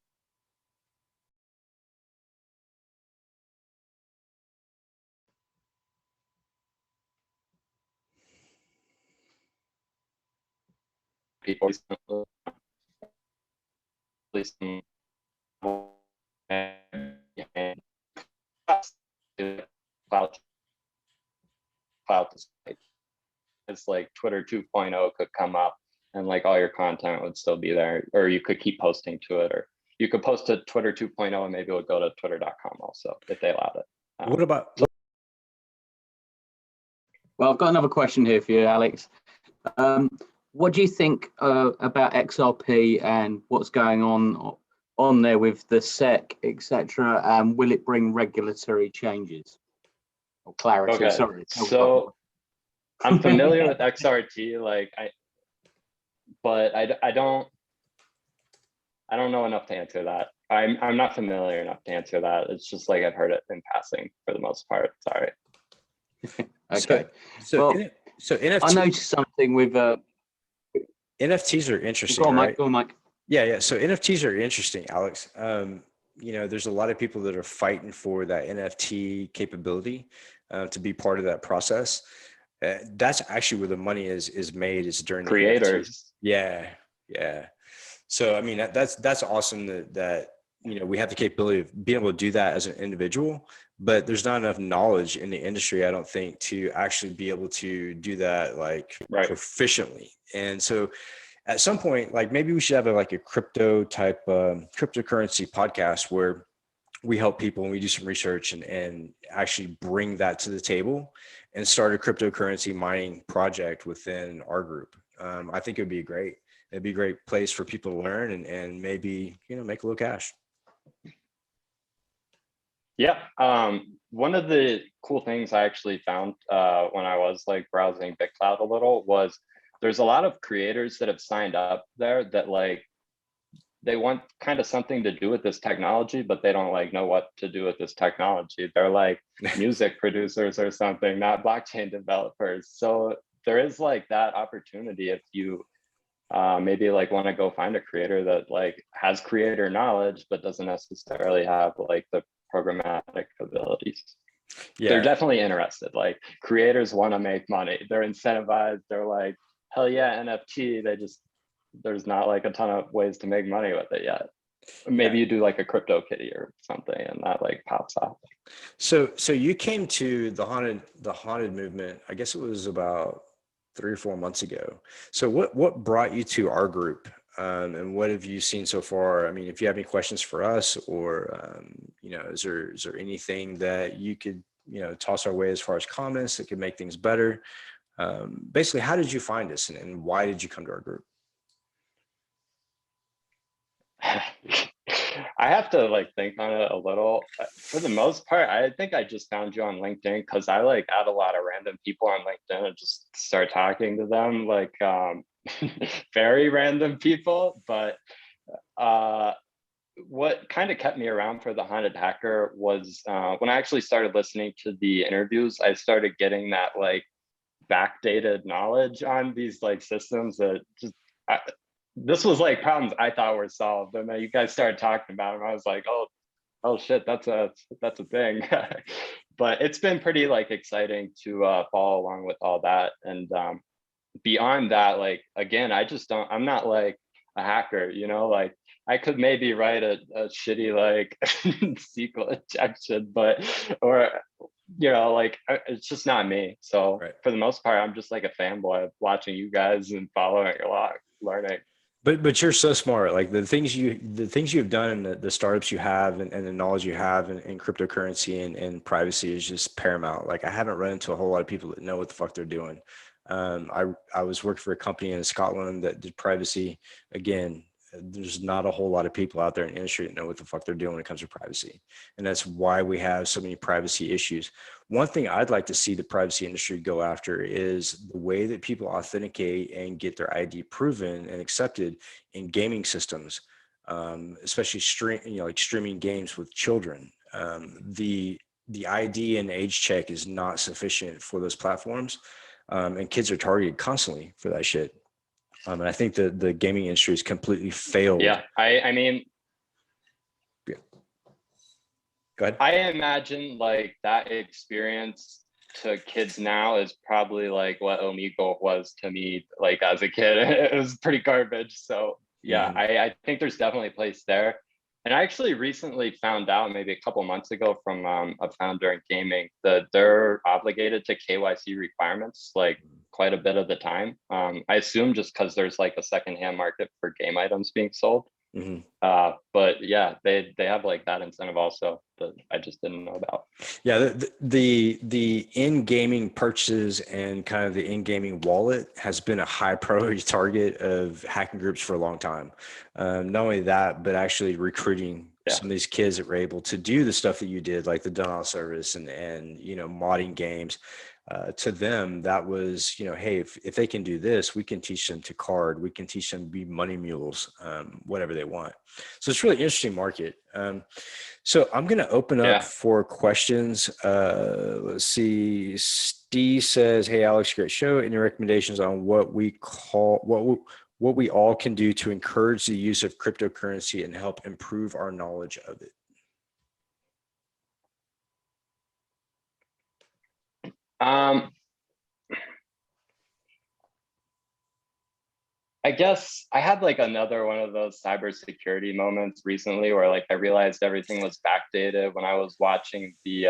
[SPEAKER 2] people recently, some cloud it's like Twitter 2.0 could come up and like all your content would still be there, or you could keep posting to it, or you could post to Twitter 2.0 and maybe it would go to twitter.com also if they allowed it.
[SPEAKER 1] What about?
[SPEAKER 3] Well, I've got another question here for you, Alex. What do you think about XRP and what's going on there with the SEC, etc.? And will it bring regulatory changes or clarity?
[SPEAKER 2] Okay.
[SPEAKER 3] Sorry.
[SPEAKER 2] So I'm familiar with XRT, like but I don't know enough to answer that. I'm not familiar enough to answer that. It's just like I've heard it in passing for the most part. Sorry.
[SPEAKER 3] Okay.
[SPEAKER 1] So
[SPEAKER 3] NFT, I noticed something with
[SPEAKER 1] NFTs are interesting,
[SPEAKER 3] go on,
[SPEAKER 1] right?
[SPEAKER 3] Mike. Go on, Mike.
[SPEAKER 1] Yeah. So NFTs are interesting, Alex. There's a lot of people that are fighting for that NFT capability to be part of that process. That's actually where the money is made, is during the
[SPEAKER 2] creators.
[SPEAKER 1] Yeah. So I mean that's awesome that we have the capability of being able to do that as an individual, but there's not enough knowledge in the industry, I don't think, to actually be able to do that like proficiently. And so at some point, like maybe we should have a crypto type cryptocurrency podcast where we help people and we do some research and actually bring that to the table and start a cryptocurrency mining project within our group. I think it'd be great. It'd be a great place for people to learn and maybe, make a little cash.
[SPEAKER 2] Yeah. One of the cool things I actually found when I was like browsing BitCloud a little was there's a lot of creators that have signed up there that like they want kind of something to do with this technology, but they don't like know what to do with this technology. They're like music producers or something, not blockchain developers. So there is like that opportunity if you maybe like want to go find a creator that like has creator knowledge, but doesn't necessarily have like the programmatic abilities. Yeah. They're definitely interested. Like creators want to make money. They're incentivized. They're like, hell yeah, NFT. There's not like a ton of ways to make money with it yet. maybe you do like a crypto kitty or something and that like pops up.
[SPEAKER 1] So you came to the haunted movement, I guess it was about 3 or 4 months ago. So what brought you to our group? And what have you seen so far? I mean, if you have any questions for us, or is there anything that you could toss our way as far as comments that could make things better? Basically, how did you find us, and why did you come to our group?
[SPEAKER 2] I have to like think on it a little. For the most part, I think I just found you on LinkedIn because I like add a lot of random people on LinkedIn and just start talking to them, like very random people. But what kind of kept me around for the Haunted Hacker was when I actually started listening to the interviews, I started getting that like backdated knowledge on these like systems that just this was like problems I thought were solved, and then you guys started talking about them. I was like, oh shit, that's a thing. But it's been pretty like exciting to follow along with all that. And beyond that, like again, I'm not like a hacker, like I could maybe write a shitty like SQL injection, but like it's just not me. So
[SPEAKER 1] Right.
[SPEAKER 2] for the most part, I'm just like a fanboy watching you guys and following a lot, learning.
[SPEAKER 1] But you're so smart. Like the things you've done, and the startups you have, and the knowledge you have in cryptocurrency and privacy is just paramount. Like I haven't run into a whole lot of people that know what the fuck they're doing. I was working for a company in Scotland that did privacy. Again, there's not a whole lot of people out there in the industry that know what the fuck they're doing when it comes to privacy. And that's why we have so many privacy issues. One thing I'd like to see the privacy industry go after is the way that people authenticate and get their ID proven and accepted in gaming systems, especially like streaming games with children. The ID and age check is not sufficient for those platforms. And kids are targeted constantly for that shit. And I think the gaming industry has completely failed.
[SPEAKER 2] Yeah, I mean,
[SPEAKER 1] yeah. Go ahead.
[SPEAKER 2] I imagine like that experience to kids now is probably like what Omegle was to me, like as a kid. It was pretty garbage. So yeah, I think there's definitely a place there. And I actually recently found out maybe a couple months ago from a founder in gaming that they're obligated to KYC requirements like quite a bit of the time. I assume just because there's like a secondhand market for game items being sold. But yeah, they have like that incentive also that I just didn't know about.
[SPEAKER 1] Yeah, the in-gaming purchases and kind of the in-gaming wallet has been a high priority target of hacking groups for a long time. Not only that, but actually recruiting some of these kids that were able to do the stuff that you did, like the done service and modding games. To them, that was, hey, if they can do this, we can teach them to card, we can teach them to be money mules, whatever they want. So it's really interesting market. So I'm going to open up for questions. Let's see. Steve says, hey, Alex, great show. Any recommendations on what we all can do to encourage the use of cryptocurrency and help improve our knowledge of it?
[SPEAKER 2] I guess I had like another one of those cybersecurity moments recently where like I realized everything was backdated when I was watching the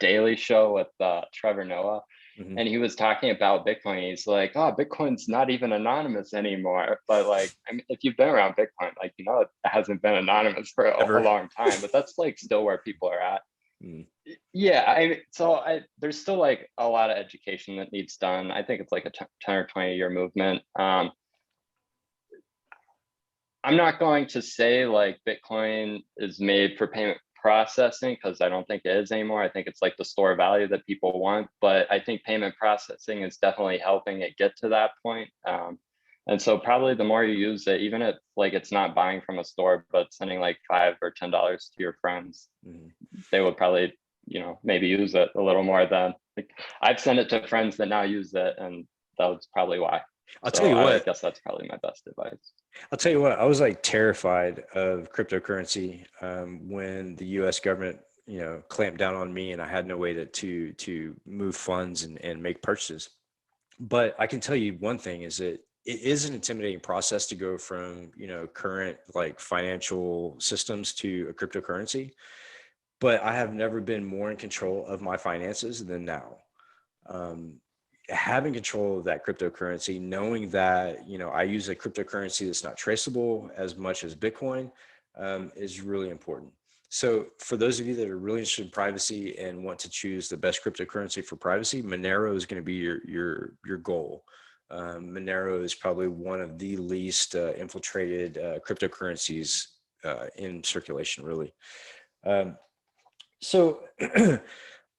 [SPEAKER 2] Daily Show with Trevor Noah. And he was talking about Bitcoin. He's like, oh, Bitcoin's not even anonymous anymore. But like, I mean, if you've been around Bitcoin, like, it hasn't been anonymous for a long time, but that's like still where people are at. Yeah, there's still like a lot of education that needs done. I think it's like a 10 or 20 year movement. I'm not going to say like Bitcoin is made for payment processing because I don't think it is anymore. I think it's like the store value that people want, but I think payment processing is definitely helping it get to that point. And so probably the more you use it, even if like it's not buying from a store, but sending like $5 or $10 to your friends, they would probably, maybe use it a little more than like I've sent it to friends that now use it, and that's probably why.
[SPEAKER 1] I'll tell you what,
[SPEAKER 2] I guess that's probably my best advice.
[SPEAKER 1] I'll tell you what, I was like terrified of cryptocurrency when the US government, clamped down on me and I had no way to move funds and make purchases. But I can tell you one thing is that it is an intimidating process to go from, current like financial systems to a cryptocurrency, but I have never been more in control of my finances than now. Um, Having control of that cryptocurrency, knowing that, I use a cryptocurrency that's not traceable as much as Bitcoin, is really important. So for those of you that are really interested in privacy and want to choose the best cryptocurrency for privacy, Monero is going to be your goal. Monero is probably one of the least infiltrated cryptocurrencies in circulation, really. So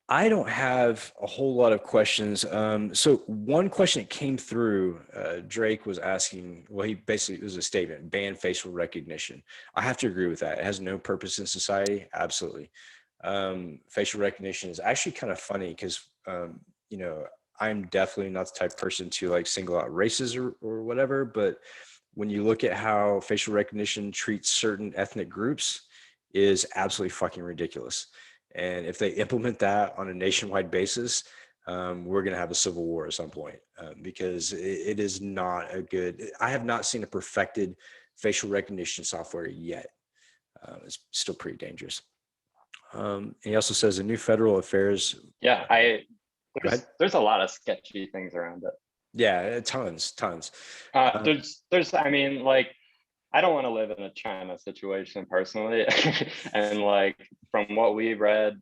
[SPEAKER 1] I don't have a whole lot of questions. So one question that came through, Drake was asking, well, he basically, it was a statement, ban facial recognition. I have to agree with that. It has no purpose in society. Absolutely. Facial recognition is actually kind of funny because, I'm definitely not the type of person to like single out races or whatever. But when you look at how facial recognition treats certain ethnic groups, is absolutely fucking ridiculous. And if they implement that on a nationwide basis, we're going to have a civil war at some point, because it is not a good, I have not seen a perfected facial recognition software yet. It's still pretty dangerous. And he also says the new federal affairs.
[SPEAKER 2] Yeah,
[SPEAKER 1] Go ahead.
[SPEAKER 2] there's a lot of sketchy things around it.
[SPEAKER 1] Yeah, tons.
[SPEAKER 2] I mean, like, I don't want to live in a China situation personally. And like, from what we read,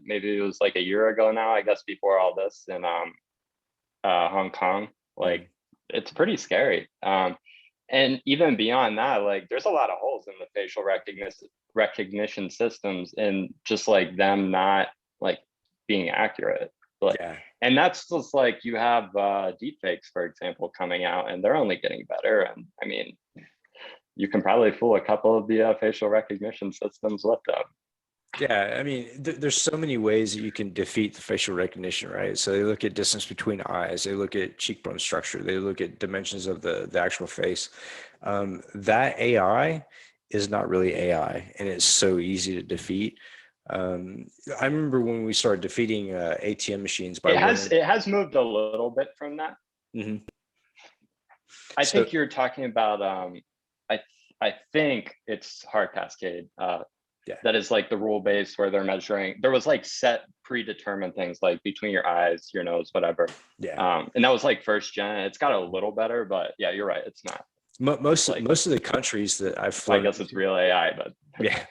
[SPEAKER 2] maybe it was like a year ago now, I guess, before all this in Hong Kong, like, it's pretty scary. And even beyond that, like, there's a lot of holes in the facial recognition systems, and just like them not like being accurate. Like,
[SPEAKER 1] Yeah.
[SPEAKER 2] and that's just like, you have deepfakes, for example, coming out, and they're only getting better. And I mean, you can probably fool a couple of the facial recognition systems with them.
[SPEAKER 1] Yeah, I mean, there's so many ways that you can defeat the facial recognition, right? So they look at distance between eyes, they look at cheekbone structure, they look at dimensions of the actual face. That AI is not really AI, and it's so easy to defeat. I remember when we started defeating ATM machines by
[SPEAKER 2] it has moved a little bit from that.
[SPEAKER 1] Mm-hmm.
[SPEAKER 2] I think you're talking about I think it's Hard Cascade.
[SPEAKER 1] Yeah.
[SPEAKER 2] That is like the rule base where they're measuring. There was like set predetermined things like between your eyes, your nose, whatever.
[SPEAKER 1] Yeah.
[SPEAKER 2] And that was like first gen. It's got a little better, but yeah, you're right. It's not.
[SPEAKER 1] Most of the countries that I've flown,
[SPEAKER 2] I guess it's real AI, but
[SPEAKER 1] yeah,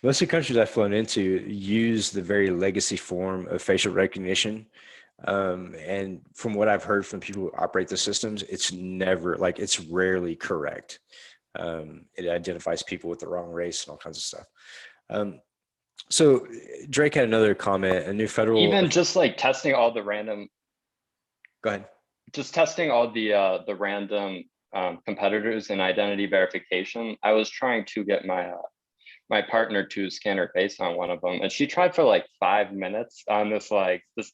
[SPEAKER 1] most of the countries I've flown into use the very legacy form of facial recognition. And from what I've heard from people who operate the systems, it's never like, it's rarely correct. It identifies people with the wrong race and all kinds of stuff. So Drake had another comment, a new federal,
[SPEAKER 2] even just like testing all the random,
[SPEAKER 1] go ahead.
[SPEAKER 2] Just testing all the random competitors in identity verification. I was trying to get my partner to scan her face on one of them, and she tried for like 5 minutes on this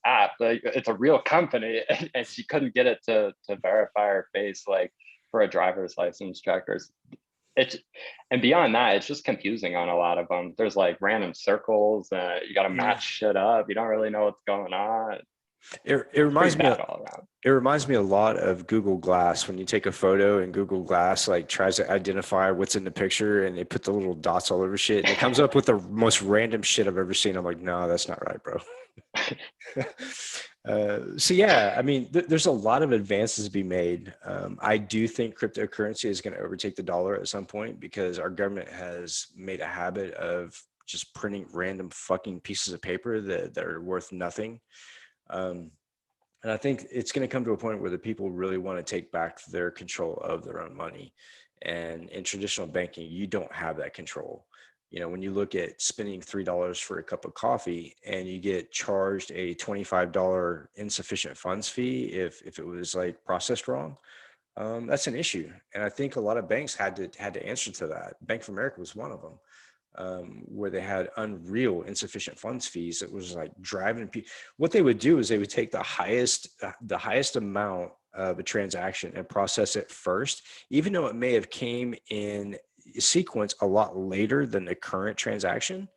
[SPEAKER 2] app. Like, it's a real company, and she couldn't get it to verify her face, like, for a driver's license checkers. And beyond that, it's just confusing on a lot of them. There's like random circles, you got to match shit up. You don't really know what's going on.
[SPEAKER 1] It reminds me it reminds me a lot of Google Glass. When you take a photo and Google Glass like tries to identify what's in the picture, and they put the little dots all over shit, and it comes up with the most random shit I've ever seen. I'm like, no, that's not right, bro. So yeah, I mean, there's a lot of advances to be made. I do think cryptocurrency is going to overtake the dollar at some point, because our government has made a habit of just printing random fucking pieces of paper that are worth nothing. And I think it's going to come to a point where the people really want to take back their control of their own money. And in traditional banking, you don't have that control. When you look at spending $3 for a cup of coffee and you get charged a $25 insufficient funds fee if it was like processed wrong, that's an issue. And I think a lot of banks had to answer to that. Bank of America was one of them, where they had unreal insufficient funds fees that was like driving people. What they would do is they would take the highest amount of a transaction and process it first, even though it may have came in sequence a lot later than the current transaction.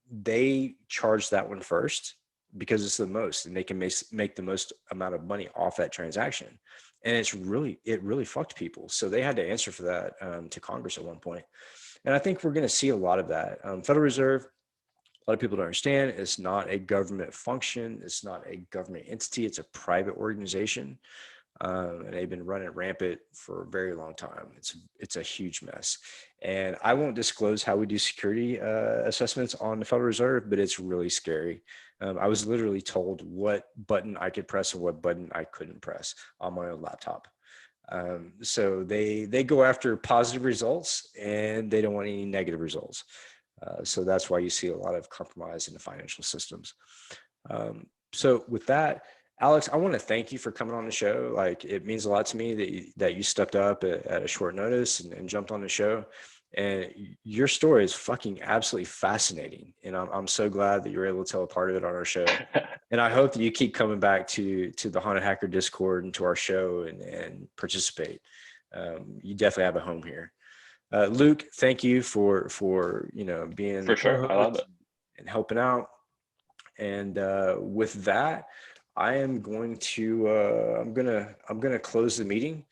[SPEAKER 1] They charge that one first because it's the most, and they can make the most amount of money off that transaction. And it really fucked people. So they had to answer for that to Congress at one point. And I think we're going to see a lot of that. Federal Reserve, a lot of people don't understand, it's not a government function. It's not a government entity. It's a private organization. And they've been running rampant for a very long time. It's a huge mess. And I won't disclose how we do security assessments on the Federal Reserve, but it's really scary. I was literally told what button I could press and what button I couldn't press on my own laptop. So they go after positive results and they don't want any negative results. So that's why you see a lot of compromise in the financial systems. So with that, Alex, I want to thank you for coming on the show. Like, it means a lot to me that you stepped up at a short notice and jumped on the show. And your story is fucking absolutely fascinating. And I'm so glad that you're able to tell a part of it on our show. And I hope that you keep coming back to the Haunted Hacker Discord and to our show and participate. You definitely have a home here. Luke, thank you for being
[SPEAKER 2] For sure. I love it.
[SPEAKER 1] and helping out. And with that, I am going to I'm gonna close the meeting,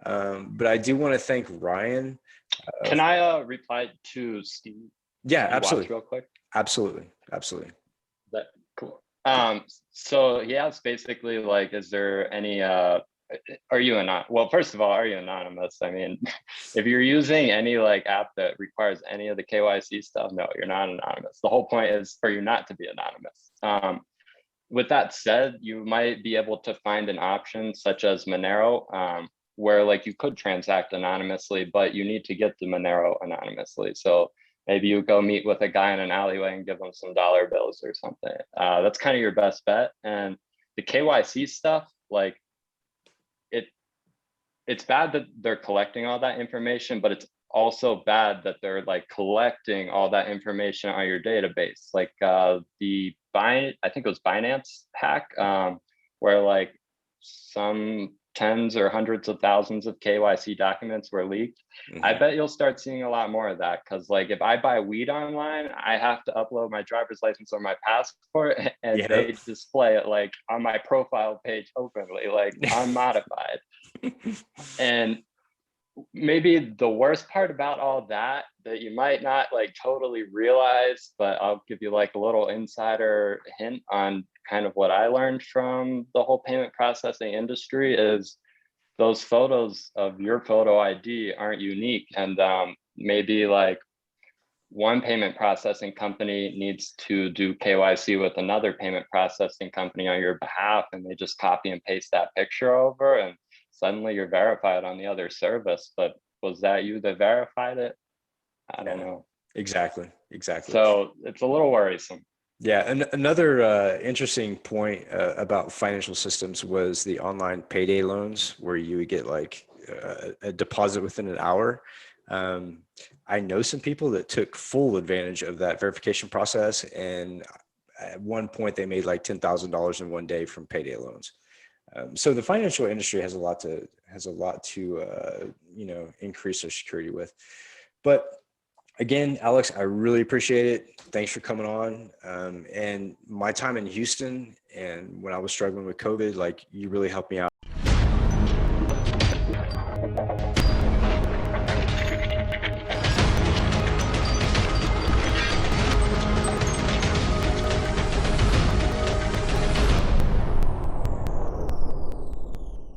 [SPEAKER 1] but I do want to thank Ryan.
[SPEAKER 2] Can I reply to Steve?
[SPEAKER 1] Yeah, absolutely.
[SPEAKER 2] Real quick.
[SPEAKER 1] Absolutely.
[SPEAKER 2] That cool. So he asks basically, like, is there any are you anonymous? Well, first of all, are you anonymous? I mean, if you're using any like app that requires any of the KYC stuff, no, you're not anonymous. The whole point is for you not to be anonymous. With that said, you might be able to find an option such as Monero, where like you could transact anonymously, but you need to get the Monero anonymously. So maybe you go meet with a guy in an alleyway and give them some dollar bills or something. That's kind of your best bet. And the KYC stuff, like it's bad that they're collecting all that information, but it's also bad that they're like collecting all that information on your database. Like I think it was Binance hack, where like some tens or hundreds of thousands of KYC documents were leaked. Mm-hmm. I bet you'll start seeing a lot more of that, because like if I buy weed online, I have to upload my driver's license or my passport, and they display it like on my profile page openly, like unmodified. And maybe the worst part about all that you might not like totally realize, but I'll give you like a little insider hint on kind of what I learned from the whole payment processing industry, is those photos of your photo ID aren't unique. And maybe like one payment processing company needs to do KYC with another payment processing company on your behalf, and they just copy and paste that picture over, and suddenly you're verified on the other service. But was that you that verified it? I don't know.
[SPEAKER 1] Exactly.
[SPEAKER 2] So it's a little worrisome.
[SPEAKER 1] Yeah. And another interesting point about financial systems was the online payday loans, where you would get like a deposit within an hour. I know some people that took full advantage of that verification process, and at one point they made like $10,000 in one day from payday loans. So the financial industry has a lot to increase their security with. But again, Alex, I really appreciate it. Thanks for coming on. And my time in Houston and when I was struggling with COVID, like, you really helped me out.